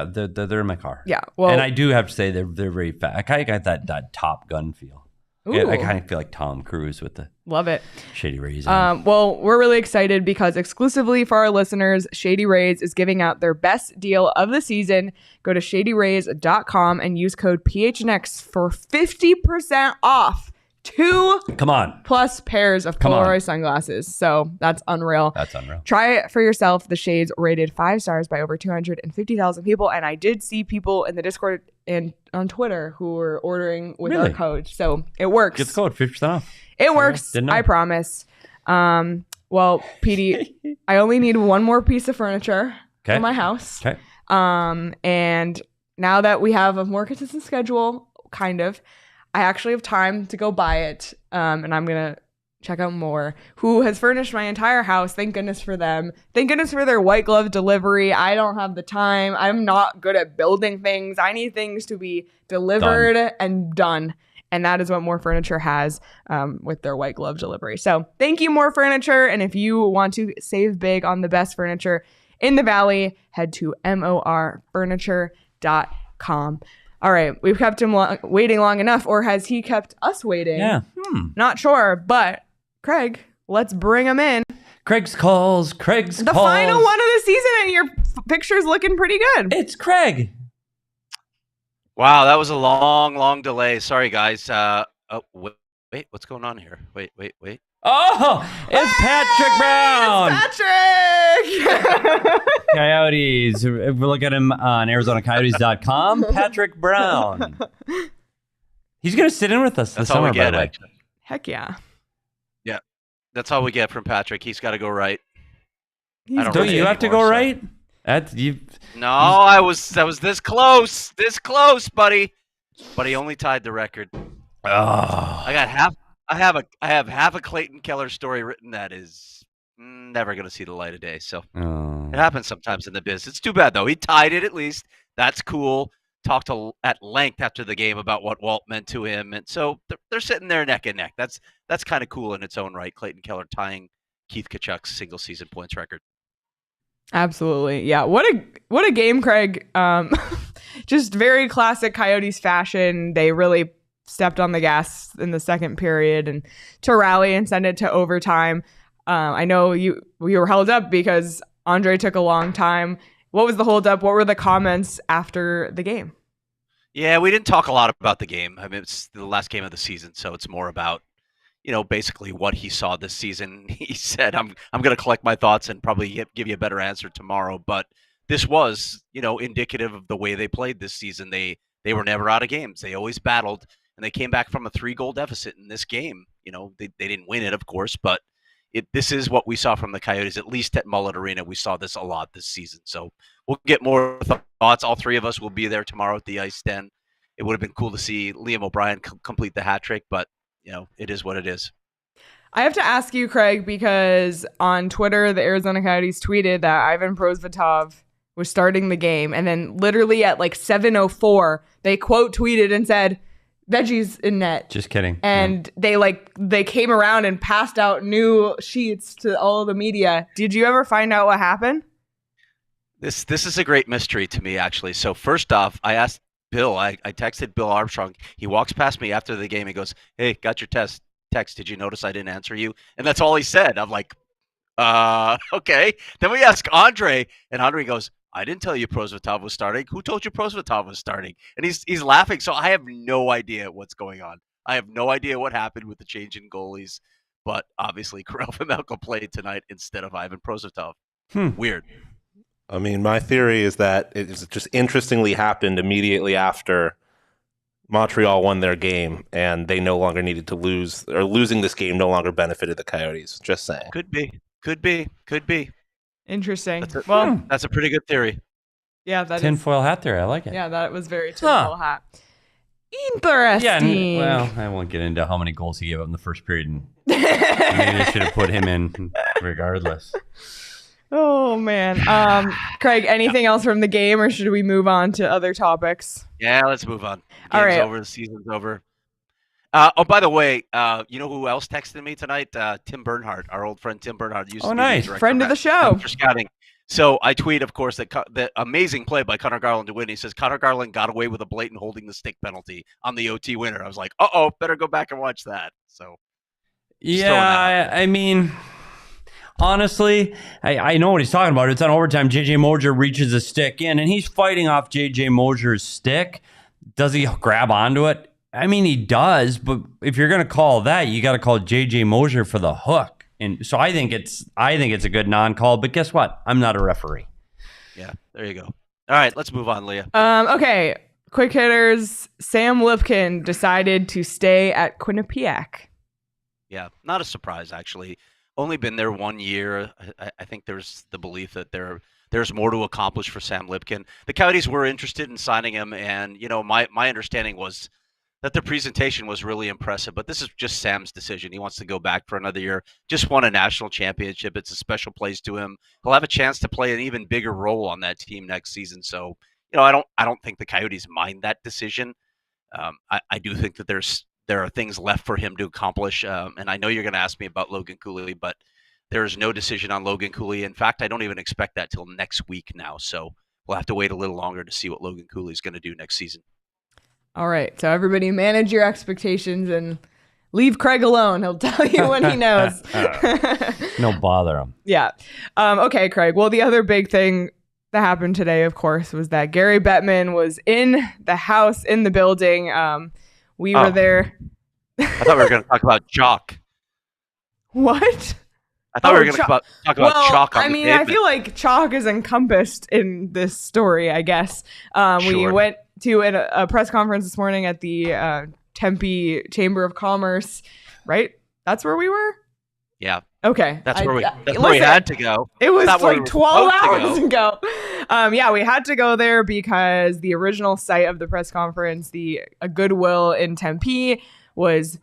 they're in my car. Yeah, well, and I do have to say they're very fast. I kind of got that Top Gun feel. Ooh. I kind of feel like Tom Cruise with the love it. Shady Rays. Well, we're really excited because exclusively for our listeners, Shady Rays is giving out their best deal of the season. Go to shadyrays.com and use code PHNX for 50% off 2+ pairs of Polaroid sunglasses. So that's unreal. That's unreal. Try it for yourself. The shades rated 5 stars by over 250,000 people. And I did see people in the Discord and on Twitter who were ordering with our code. So it works. Get the code, 50% off. It works. I promise. Well, Petey, I only need one more piece of furniture for my house. Okay. And now that we have a more consistent schedule, kind of, I actually have time to go buy it. And I'm going to check out more. Who has furnished my entire house. Thank goodness for them. Thank goodness for their white glove delivery. I don't have the time. I'm not good at building things. I need things to be delivered and done. And that is what More Furniture has with their white glove delivery. So thank you, More Furniture. And if you want to save big on the best furniture in the Valley, head to morfurniture.com. All right, we've kept him waiting long enough, or has he kept us waiting? Yeah. Not sure, but Craig, let's bring him in. Craig's calls. The final one of the season, and your picture's looking pretty good. It's Craig. Wow, that was a long delay. Sorry, guys. Wait, what's going on here? Wait. Oh, it's Patrick Brown. It's Patrick. Coyotes. If we look at him on ArizonaCoyotes.com, Patrick Brown. He's going to sit in with us this summer, by the way. Heck yeah. Yeah, that's all we get from Patrick. He's got to go right. Don't you have to go right? No, I was this close, buddy. but he only tied the record. Oh. I have half a Clayton Keller story written that is never going to see the light of day. So it happens sometimes in the biz. It's too bad though. He tied it at least. That's cool. Talked at length after the game about what Walt meant to him, and so they're sitting there neck and neck. That's kind of cool in its own right. Clayton Keller tying Keith Tkachuk's single season points record. Absolutely. Yeah. What a game, Craig. Just very classic Coyotes fashion. They really stepped on the gas in the second period and to rally and send it to overtime. I know you were held up because Andre took a long time. What was the holdup? What were the comments after the game? Yeah, we didn't talk a lot about the game. I mean, it's the last game of the season, so it's more about, basically what he saw this season. He said, I'm going to collect my thoughts and probably give you a better answer tomorrow. But this was, indicative of the way they played this season. They were never out of games. They always battled, and they came back from a 3-goal deficit in this game. They didn't win it, of course, but this is what we saw from the Coyotes, at least at Mullett Arena. We saw this a lot this season. So we'll get more thoughts. All three of us will be there tomorrow at the Ice Den. It would have been cool to see Liam O'Brien complete the hat trick, but it is what it is. I have to ask you, Craig, because on Twitter, the Arizona Coyotes tweeted that Ivan Prosvetov was starting the game. And then literally at like 7:04, they quote tweeted and said, "Veggies in net." Just kidding. And they came around and passed out new sheets to all of the media. Did you ever find out what happened? This is a great mystery to me, actually. So first off, I asked Bill. I texted Bill Armstrong. He walks past me after the game. He goes, "Hey, got your text. Did you notice I didn't answer you?" And that's all he said. I'm like, okay. Then we ask Andre, and Andre goes, "I didn't tell you Prosvetov was starting. Who told you Prosvetov was starting?" And he's laughing. So I have no idea what's going on. I have no idea what happened with the change in goalies. But obviously, Karel Vejmelka played tonight instead of Ivan Prosvetov. Weird. I mean, my theory is that it just interestingly happened immediately after Montreal won their game, and they no longer needed to lose, or losing this game no longer benefited the Coyotes. Just saying. Could be. Interesting. That's a pretty good theory. Yeah, that tinfoil hat there. I like it. Yeah, that was very tinfoil hat. Interesting. Yeah, I won't get into how many goals he gave up in the first period. And maybe they should have put him in regardless. Oh, man. Craig, anything else from the game, or should we move on to other topics? Yeah, let's move on. All right. Over. The season's over. By the way, you know who else texted me tonight? Tim Bernhardt, our old friend Tim Bernhardt. Used to be nice. Friend of the show. For scouting. So I tweet, of course, that the amazing play by Conor Garland to win. He says Conor Garland got away with a blatant holding the stick penalty on the OT winner. I was like, better go back and watch that. So yeah, I mean, honestly, I know what he's talking about. It's on overtime. JJ Moser reaches a stick in, and he's fighting off JJ Moser's stick. Does he grab onto it? I mean, he does, but if you're going to call that, you got to call JJ Moser for the hook. And so I think it's a good non-call, but guess what? I'm not a referee. Yeah, there you go. All right, let's move on, Leah. Okay, quick hitters. Sam Lipkin decided to stay at Quinnipiac. Yeah, not a surprise, actually. Only been there 1 year. I think there's the belief that there's more to accomplish for Sam Lipkin. The Coyotes were interested in signing him, and my understanding was that the presentation was really impressive, but this is just Sam's decision. He wants to go back for another year. Just won a national championship. It's a special place to him. He'll have a chance to play an even bigger role on that team next season. So, I don't think the Coyotes mind that decision. I do think that there are things left for him to accomplish. And I know you're going to ask me about Logan Cooley, but there is no decision on Logan Cooley. In fact, I don't even expect that till next week now. So we'll have to wait a little longer to see what Logan Cooley is going to do next season. All right. So everybody manage your expectations and leave Craig alone. He'll tell you when he knows. No bother him. Yeah. Okay, Craig. Well, the other big thing that happened today, of course, was that Gary Bettman was in the house, in the building. We were there. I thought we were going to talk about chalk. What? I thought we were going to talk about chalk on the pavement. I feel like chalk is encompassed in this story, I guess. We went to a press conference this morning at the Tempe Chamber of Commerce, right? That's where we were? Yeah. Okay. That's where we had to go. It was like 12 hours ago. Yeah, we had to go there because the original site of the press conference, a Goodwill in Tempe, was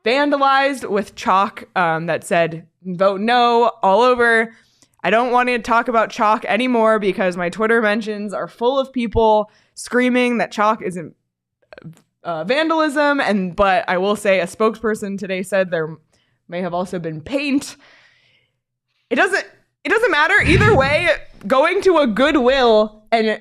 vandalized with chalk that said vote no all over. I don't want to talk about chalk anymore because my Twitter mentions are full of people screaming that chalk isn't vandalism. But I will say a spokesperson today said there may have also been paint. It doesn't matter either way. Going to a Goodwill and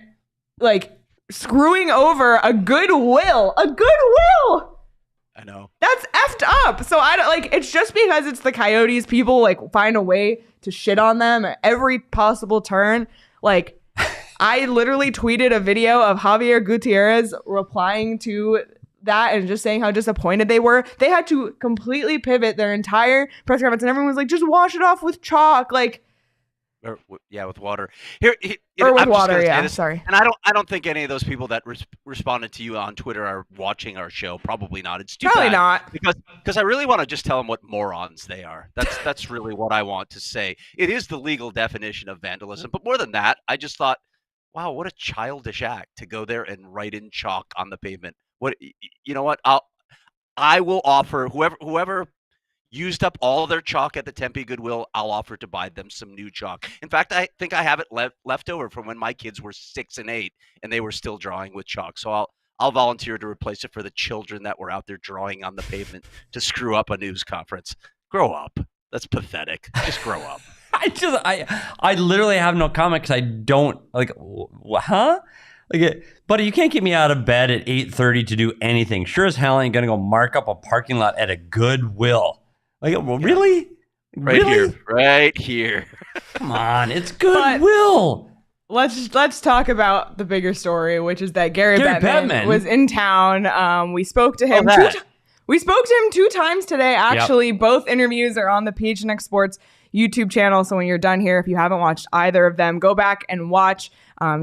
like screwing over a Goodwill. I know. That's effed up. So I don't like, it's just because it's the Coyotes, people like find a way to shit on them at every possible turn. Like I literally tweeted a video of Javier Gutierrez replying to that and just saying how disappointed they were. They had to completely pivot their entire press conference and everyone was like, just wash it off with chalk. Like, with water. Or with water, yeah. Sorry. And I don't think any of those people that responded to you on Twitter are watching our show. Probably not. It's too probably bad not, because I really want to just tell them what morons they are. That's really what I want to say. It is the legal definition of vandalism, but more than that, I just thought, wow, what a childish act to go there and write in chalk on the pavement. What, you know what? I will offer whoever used up all their chalk at the Tempe Goodwill, I'll offer to buy them some new chalk. In fact, I think I have it left over from when my kids were 6 and 8 and they were still drawing with chalk. So I'll volunteer to replace it for the children that were out there drawing on the pavement to screw up a news conference. Grow up. That's pathetic. Just grow up. I literally have no comment because I don't like, huh? Like, buddy, you can't get me out of bed at 8:30 to do anything. Sure as hell I ain't gonna go mark up a parking lot at a Goodwill. Like, well, really? Right here. Come on, it's Goodwill. Let's talk about the bigger story, which is that Gary Bettman was in town. We spoke to him. We spoke to him 2 times today. Actually, Both interviews are on the PHNX Sports YouTube channel. So when you're done here, if you haven't watched either of them, go back and watch.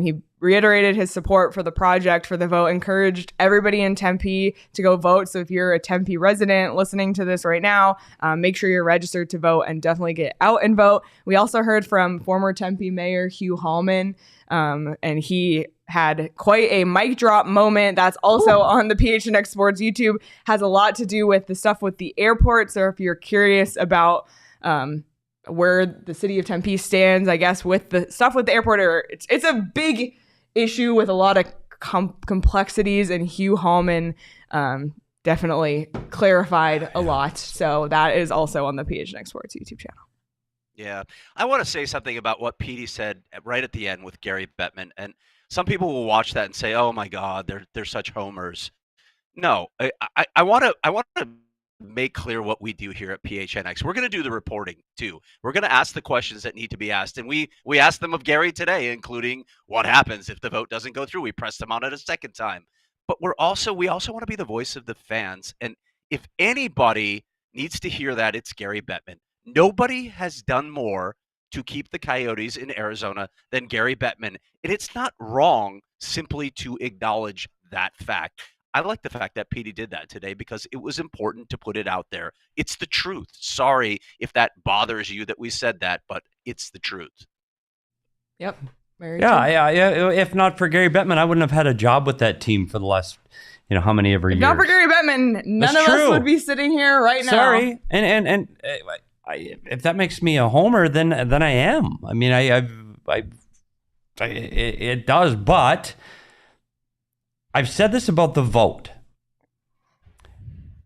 He reiterated his support for the project, for the vote, encouraged everybody in Tempe to go vote. So if you're a Tempe resident listening to this right now, make sure you're registered to vote and definitely get out and vote. We also heard from former Tempe Mayor Hugh Hallman, and he had quite a mic drop moment. That's also on the PHNX Sports YouTube. Has a lot to do with the stuff with the airport. So if you're curious about where the city of Tempe stands, I guess, with the stuff with the airport, it's a big issue with a lot of complexities, and Hugh Hallman definitely clarified a lot. So that is also on the PHNX Sports YouTube channel. Yeah. I want to say something about what Petey said right at the end with Gary Bettman. And some people will watch that and say, oh my God, they're such homers. No, I want to make clear what we do here at PHNX. We're going to do the reporting too. We're going to ask the questions that need to be asked. And we asked them of Gary today, including what happens if the vote doesn't go through. We pressed them on it a second time. But we also want to be the voice of the fans. And if anybody needs to hear that, it's Gary Bettman. Nobody has done more to keep the Coyotes in Arizona than Gary Bettman. And it's not wrong simply to acknowledge that fact. I like the fact that Petey did that today because it was important to put it out there. It's the truth. Sorry if that bothers you that we said that, but it's the truth. Yep. Yeah. If not for Gary Bettman, I wouldn't have had a job with that team for the last, how many ever years. If not for Gary Bettman, none of us would be sitting here right now. Sorry. And if that makes me a homer, then I am. I mean, it does, but I've said this about the vote.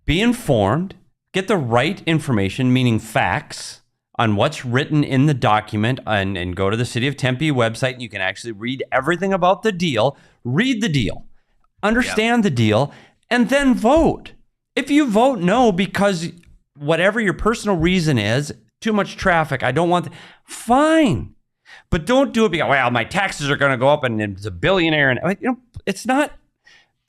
Be informed, get the right information, meaning facts, on what's written in the document, and go to the City of Tempe website, and you can actually read everything about the deal. Read the deal, understand the deal, and then vote. If you vote no because whatever your personal reason is, too much traffic, I don't want, fine. But don't do it because, well, my taxes are going to go up and it's a billionaire. And it's not.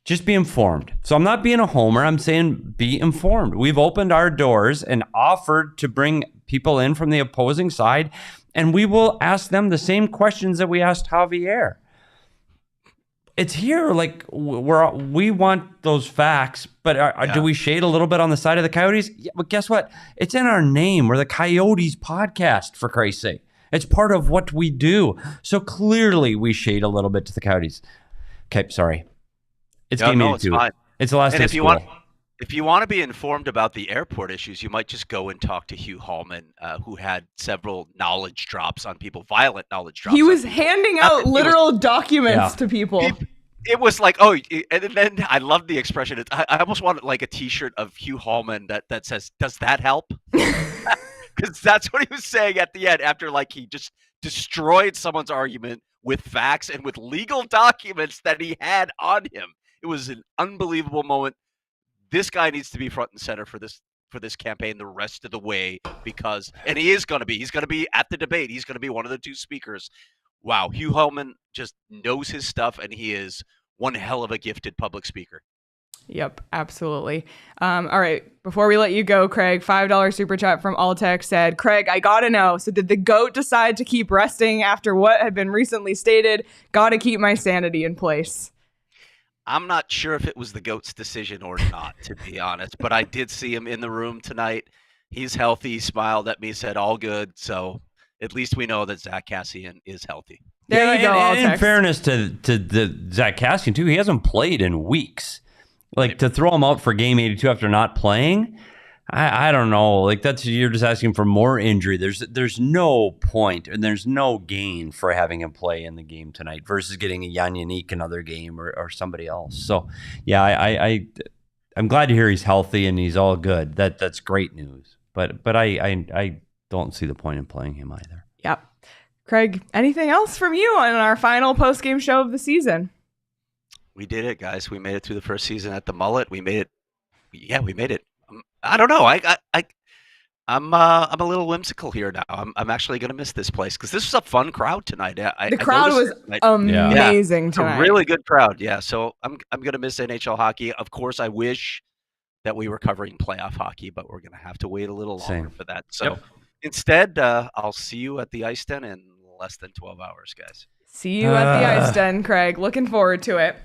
Just be informed. So I'm not being a homer. I'm saying be informed. We've opened our doors and offered to bring people in from the opposing side, and we will ask them the same questions that we asked Javier. It's here. Like, we want those facts, but do we shade a little bit on the side of the Coyotes? Yeah, but guess what? It's in our name. We're the Coyotes Podcast, for Christ's sake. It's part of what we do. So clearly we shade a little bit to the Coyotes. Okay, sorry. It's game 82. It's fine. It's the last day of school. If you want to be informed about the airport issues, you might just go and talk to Hugh Hallman, who had several knowledge drops on people, violent knowledge drops. He was handing out literal documents to people. It was like, oh, and then I love the expression. I almost wanted like a T-shirt of Hugh Hallman that says, "Does that help?" Because that's what he was saying at the end after like he just destroyed someone's argument with facts and with legal documents that he had on him. It was an unbelievable moment. This guy needs to be front and center for this campaign the rest of the way and he's going to be at the debate. He's going to be one of the two speakers. Wow. Hugh Hellman just knows his stuff, and he is one hell of a gifted public speaker. Yep, absolutely. All right. Before we let you go, Craig, $5 super chat from Alltech said, Craig, I got to know. So did the GOAT decide to keep resting after what had been recently stated? Got to keep my sanity in place. I'm not sure if it was the GOAT's decision or not, to be honest, but I did see him in the room tonight. He's healthy. He smiled at me, said all good. So at least we know that Zach Kassian is healthy. There you go. And in fairness to Zach Kassian, too, he hasn't played in weeks. Like, to throw him out for game 82 after not playing, I don't know. Like, you're just asking for more injury. There's no point and there's no gain for having him play in the game tonight versus getting a Jan Yannick another game or somebody else. So, yeah, I'm glad to hear he's healthy and he's all good. That's great news. But I don't see the point in playing him either. Yep. Craig, anything else from you on our final post-game show of the season? We did it, guys. We made it through the first season at the Mullett. We made it. Yeah, we made it. I don't know. I'm a little whimsical here now. I'm actually going to miss this place because this was a fun crowd tonight. The crowd was amazing tonight. A really good crowd. Yeah. So I'm going to miss NHL hockey. Of course, I wish that we were covering playoff hockey, but we're going to have to wait a little longer for that. So instead, I'll see you at the Ice Den in less than 12 hours, guys. See you at the Ice Den, Craig. Looking forward to it.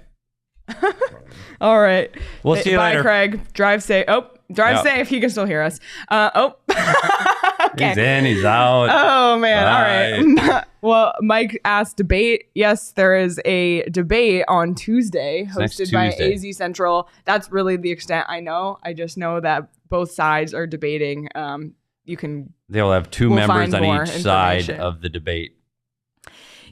All right. We'll see you later. Bye, Craig. Drive safe. Drive safe. He can still hear us. Okay. He's in, he's out. Oh, man. Bye. All right. Well, Mike asked debate. Yes, there is a debate on Tuesday hosted by AZ Central. That's really the extent I know. I just know that both sides are debating. They'll have two members on each side of the debate.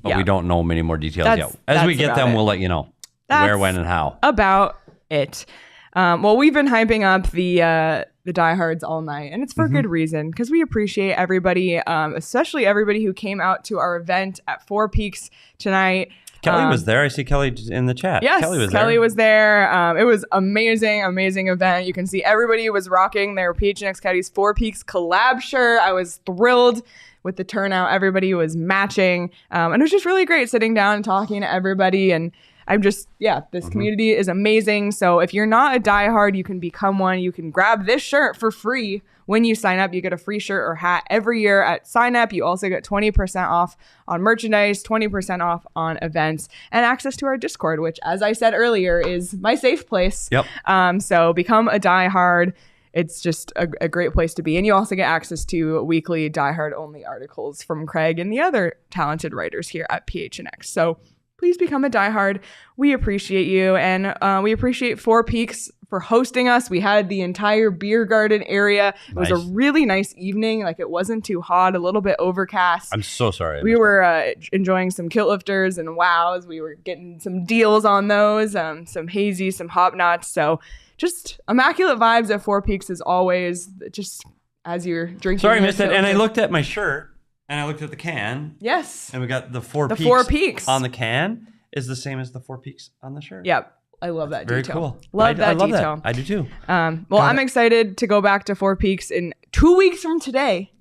But we don't know many more details yet. As we get them, we'll let you know. Where, when, and how. About it. Well, we've been hyping up the diehards all night, and it's for good reason, because we appreciate everybody, especially everybody who came out to our event at Four Peaks tonight. Kelly was there. I see Kelly in the chat. Yes, Kelly was there. It was amazing event. You can see everybody was rocking their PHNX Coyotes Four Peaks collab shirt. I was thrilled with the turnout. Everybody was matching, and it was just really great sitting down and talking to everybody. And I'm just, this community is amazing. So if you're not a diehard, you can become one. You can grab this shirt for free when you sign up. You get a free shirt or hat every year at sign up. You also get 20% off on merchandise, 20% off on events, and access to our Discord, which, as I said earlier, is my safe place. Yep. So become a diehard. It's just a great place to be. And you also get access to weekly diehard only articles from Craig and the other talented writers here at PHNX. So please become a diehard. We appreciate you. And we appreciate Four Peaks for hosting us. We had the entire beer garden area. It was a really nice evening. Like, it wasn't too hot, a little bit overcast. I'm so sorry. We were enjoying some kilt lifters and wows. We were getting some deals on those, some hazy, some hop knots. So just immaculate vibes at Four Peaks as always, just as you're drinking. Sorry, I missed it. And I looked at my shirt. And I looked at the can. Yes. And we got the Four Peaks on the can is the same as the Four Peaks on the shirt. Yep. I love that Very detail. Cool. Love that detail. That. I do too. Well, I'm excited to go back to Four Peaks in 2 weeks from today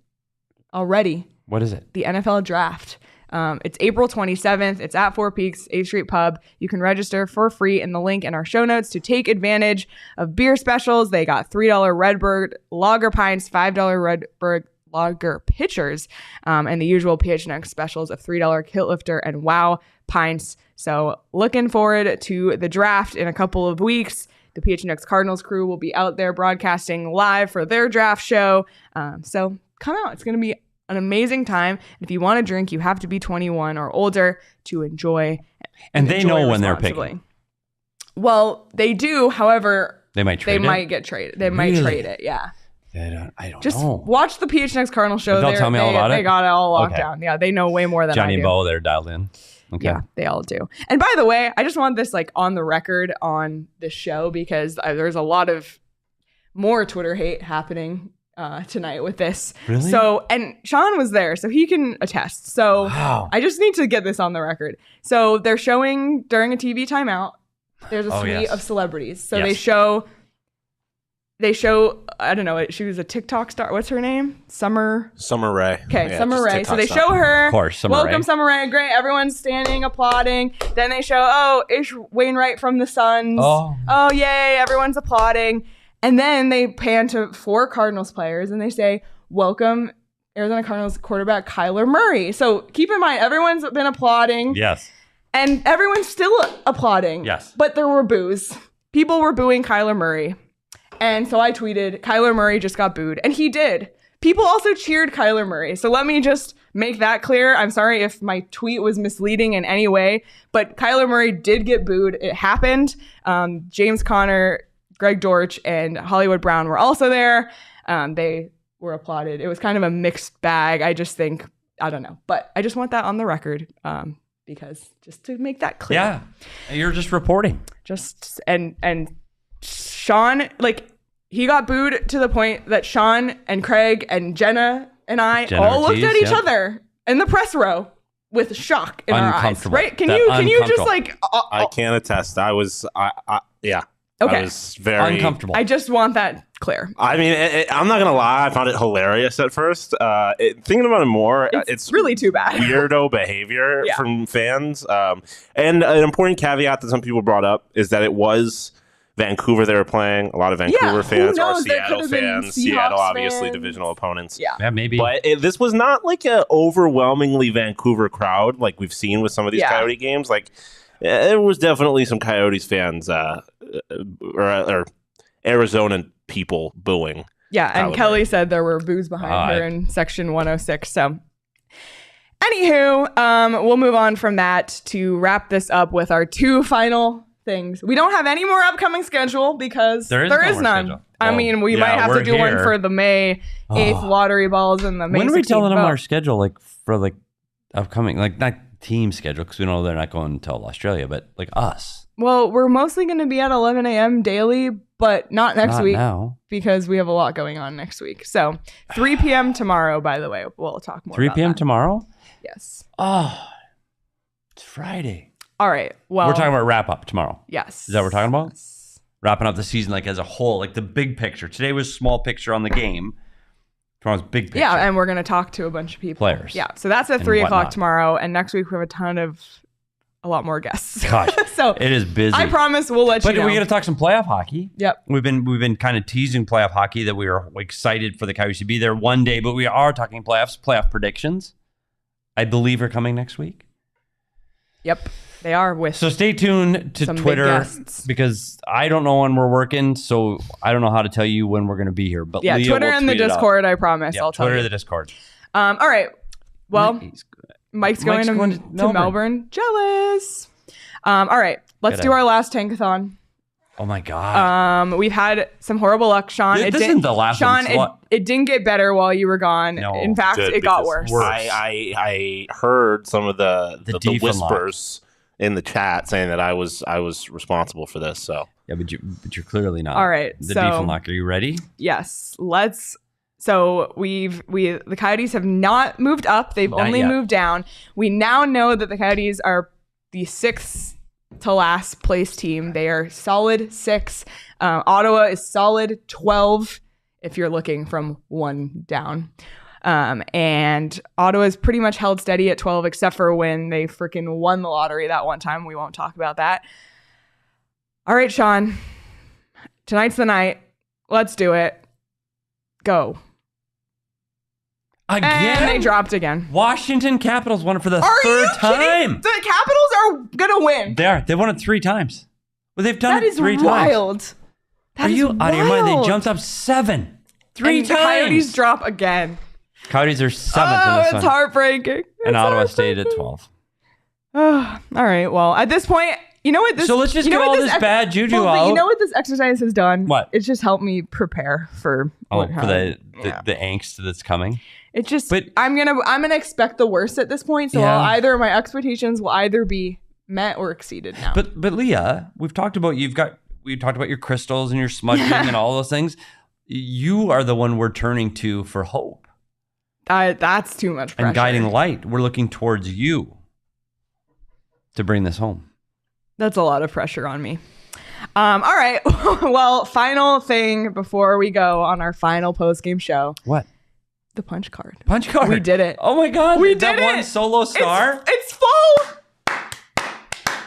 already. What is it? The NFL draft. It's April 27th. It's at Four Peaks, 8th Street Pub. You can register for free in the link in our show notes to take advantage of beer specials. They got $3 Redbird lager pints, $5 Redbird lager pitchers, and the usual PHNX specials of $3 kilt lifter and wow pints. So looking forward to the draft in a couple of weeks. The PHNX Cardinals crew will be out there broadcasting live for their draft show. So come out. It's going to be an amazing time. And if you want to drink, you have to be 21 or older to enjoy. And they enjoy know when they're responsibly. picking. Well, they do. However, They might trade they it. might get traded. They might Really? trade it. Yeah. I don't Just know. watch the PHNX Cardinals show. They'll tell me all about it? They got it all locked Okay. down. Yeah, they know way more than Johnny I and do. Bo, they're dialed in. Okay. Yeah, they all do. And by the way, I just want this like on the record on this show because there's a lot of more Twitter hate happening tonight with this. Really? So, and Sean was there, so he can attest. So Wow. I just need to get this on the record. So they're showing during a TV timeout, there's a Oh, suite yes. of celebrities. So Yes. they show, I don't know, she was a TikTok star. What's her name? Summer Rae. Okay, Yeah, Summer just Rae. TikTok So they stuff. show her. Of course, Summer Welcome, Rae. Summer Rae. Great. Everyone's standing, applauding. Then they show, Ish Wainwright from the Suns. Oh. Yay. Everyone's applauding. And then they pan to 4 Cardinals players and they say, welcome, Arizona Cardinals quarterback Kyler Murray. So keep in mind, everyone's been applauding. Yes. And everyone's still applauding. Yes. But there were boos. People were booing Kyler Murray. And so I tweeted, Kyler Murray just got booed. And he did. People also cheered Kyler Murray. So let me just make that clear. I'm sorry if my tweet was misleading in any way, but Kyler Murray did get booed. It happened. James Conner, Greg Dortch, and Hollywood Brown were also there. They were applauded. It was kind of a mixed bag. I just think, I don't know. But I just want that on the record because just to make that clear. Yeah. You're just reporting. Just and Sean, like, he got booed to the point that Sean and Craig and Jenna and I Jenna all Ortiz, looked at each yeah. other in the press row with shock in our eyes. Uncomfortable. Right? Can That you just uncomfortable. like? I can attest. I was, yeah. Okay. I was very Uncomfortable. I just want that clear. I mean, I'm not gonna lie. I found it hilarious at first. Thinking about it more, it's really too bad. weirdo behavior Yeah. from fans. And an important caveat that some people brought up is that it was Vancouver they were playing. A lot of Vancouver who fans are knows? There Seattle could have been fans. Seahawks Seattle, obviously, fans. divisional opponents. Yeah. Yeah, maybe. But this was not like an overwhelmingly Vancouver crowd like we've seen with some of these Yeah. Coyote games. Like, there was definitely some Coyotes fans or Arizona people booing. Yeah, and Kyler Kelly Murray. said there were boos behind Oh, her in section 106. So, anywho, we'll move on from that to wrap this up with our 2 final things. We don't have any more upcoming schedule because There is there no is more none. schedule. I Well, mean, we yeah, might have to we're do one here. for the May 8th lottery balls and the May when are we 16th telling them vote. our schedule, like for like upcoming, like not team schedule, because we know they're not going until Australia, but like us. Well, we're mostly going to be at 11 a.m. daily, but not next Not week now. because we have a lot going on next week. So 3 p.m. tomorrow, by the way. We'll talk more 3 about p.m. that. tomorrow? Yes. Oh, it's Friday. All right. Well, We're talking about wrap up tomorrow. Yes. Is that what we're talking about? Wrapping up the season like as a whole, like the big picture. Today was small picture on the game. Tomorrow's big picture. Yeah, and we're going to talk to a bunch of people. Players. Yeah, so that's at And 3 o'clock whatnot. tomorrow, and next week we have a lot more guests. Gosh, so it is busy. I promise we'll let But you know. we got to talk some playoff hockey. Yep. We've been kind of teasing playoff hockey that we were excited for the Coyotes to be there one day, but we are talking playoff predictions. I believe are coming next week. Yep, they are with. So stay tuned to Some big Twitter guests. because I don't know when we're working, so I don't know how to tell you when we're going to be here. But yeah, Leah Twitter will and the tweet it out. Discord, I promise. Yeah, I'll tell Twitter, you. the Discord. All right. Well, He's- Mike's going to Melbourne. Jealous. All right, let's Good do idea. our last tankathon. Oh my god! We've had some horrible luck, Sean. This isn't the last one. Sean, It's what- it didn't get better while you were gone. No, In fact, Good, it got because worse. I heard some of the Diefenlock. whispers in the chat saying that I was responsible for this. So Yeah, but you're clearly not. All right, the so- Diefenlock. Are you ready? Yes, let's. So the Coyotes have not moved up; they've Not only yet. moved down. We now know that the Coyotes are the 6th to last place team. They are solid 6. Ottawa is solid 12. If you're looking from 1 down, and Ottawa's pretty much held steady at 12, except for when they freaking won the lottery that one time. We won't talk about that. All right, Sean. Tonight's the night. Let's do it. Go. Again? And they dropped again. Washington Capitals won it for the Are third you time. kidding? The Capitals are gonna win. They are. They won it 3 times. Well, they've done That it is 3 times. wild. That Are is you out of your mind? They wild. jumped up 7. 3 and times. The Coyotes drop again. Coyotes are 7th in Oh, this it's one. heartbreaking. And It's Ottawa stayed at heartbreaking. 12. Oh, all right. Well, at this point, you know what this. So let's just you know get what all this bad juju but out. you know what this exercise has done? What? It's just helped me prepare for. for yeah. the angst that's coming. It just. But- I'm gonna expect the worst at this point. So Yeah. either my expectations will either be met or exceeded now. But Leah, we've talked about your crystals and your smudging and all those things. You are the one we're turning to for hope that's too much pressure. and guiding light. We're looking towards you to bring this home. That's a lot of pressure on me. All right. Well, final thing before we go on our final post-game show. What? The punch card. Punch card. We did it. Oh my God. We that did one it. solo star. It's full.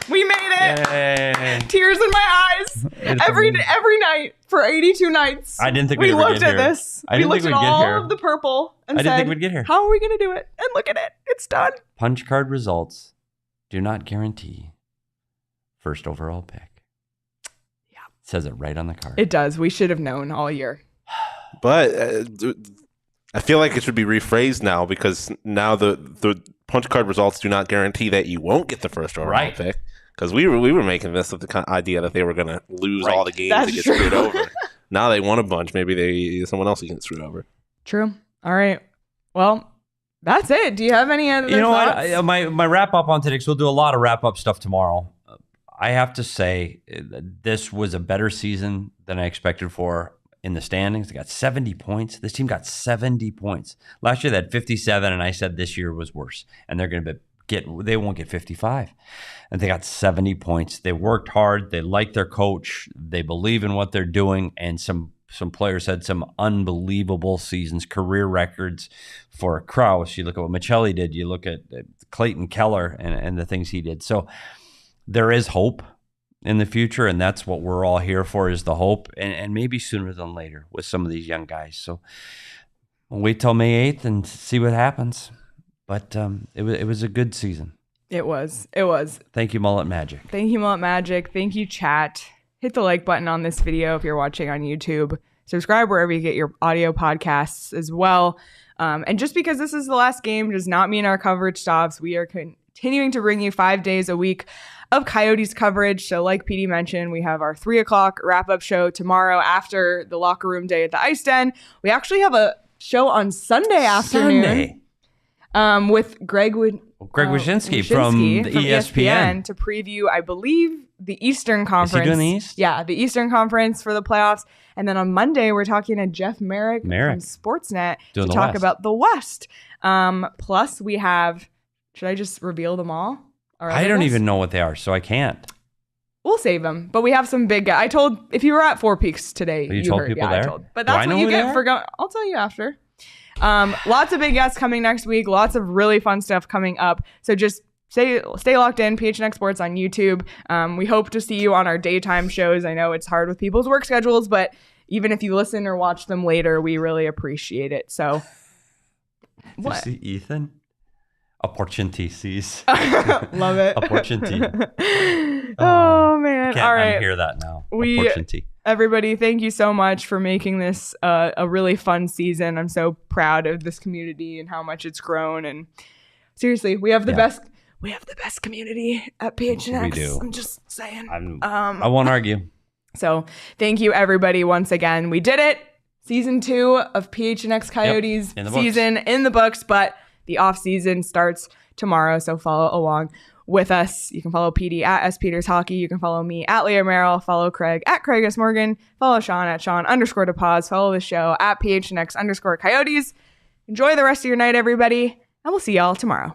We made it. Yay. Tears in my eyes. Every night for 82 nights. I didn't think we we'd ever looked get at here. this. I We didn't looked think at we'd get all here. of the purple and I didn't said, think we'd get here. how are we going to do it? And look at it. It's done. Punch card results do not guarantee first overall pick. Yeah. It says it right on the card. It does. We should have known all year. But I feel like it should be rephrased now because now the punch card results do not guarantee that you won't get the first overall Right. pick. Because we were making this with the kind of idea that they were going to lose Right. all the games That's and get true. screwed over. Now they won a bunch. Maybe someone else will get screwed over. True. All right. Well, that's it. Do you have any other You know thoughts? what? My wrap up on today, because we'll do a lot of wrap up stuff tomorrow. I have to say, this was a better season than I expected for in the standings. They got 70 points. This team got 70 points. Last year they had 57, and I said this year was worse. And they're going to they won't get 55. And they got 70 points. They worked hard. They like their coach. They believe in what they're doing. And some players had some unbelievable seasons, career records for Krause. You look at what Maccelli did. You look at Clayton Keller and the things he did. So there is hope in the future, and that's what we're all here for, is the hope, and maybe sooner than later with some of these young guys. So we'll wait till May 8th and see what happens. But it was a good season. It was. Thank you, Mullett Magic. Thank you, Mullett Magic. Thank you, chat. Hit the like button on this video if you're watching on YouTube. Subscribe wherever you get your audio podcasts as well. And just because this is the last game does not mean our coverage stops. We are continuing to bring you 5 days a week of Coyotes coverage. So like PD mentioned, we have our 3:00 wrap-up show tomorrow after the locker room day at the Ice Den. We actually have a show on Sunday afternoon. With Greg Wyshynski from the ESPN. to preview, I believe, the Eastern Conference. Is he doing the East? Yeah, the Eastern Conference for the playoffs. And then on Monday, we're talking to Jeff Merrick from Sportsnet Doing to the talk West. about the West. Plus, we have, should I just reveal them all? I don't even know what they are, so I can't. We'll save them. But we have some big guys. I told, if you were at Four Peaks today, You told heard. people Yeah, there? I told. But Do I that's know what you who they get are? for going. I'll tell you after. Lots of big guests coming next week. Lots of really fun stuff coming up. So just stay locked in. PHNX Sports on YouTube. We hope to see you on our daytime shows. I know it's hard with people's work schedules, but even if you listen or watch them later, we really appreciate it. So, what? Did you see Ethan? Opportunities. Love it. Opportunity. Oh man! Can't All right, unhear that now. We- Opportunity. everybody, thank you so much for making this a really fun season. I'm so proud of this community and how much it's grown. And seriously, we have the best. We have the best community at PHNX. We do. I'm just saying. I won't argue. So thank you, everybody, once again. We did it. Season 2 of PHNX Coyotes in the books. season in the books, but the off season starts tomorrow. So follow along with us. You can follow PD at S Peters Hockey. You can follow me at Leah Merrill. Follow Craig at Craig S Morgan. Follow Sean at Sean_DePaz. Follow the show at PHNX_Coyotes. Enjoy the rest of your night, everybody, and we'll see y'all tomorrow.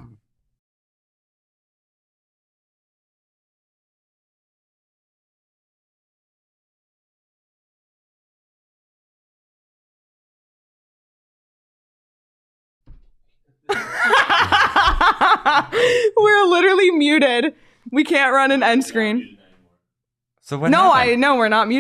We're literally muted. We can't run an end screen. So what No, happened? we're not muted.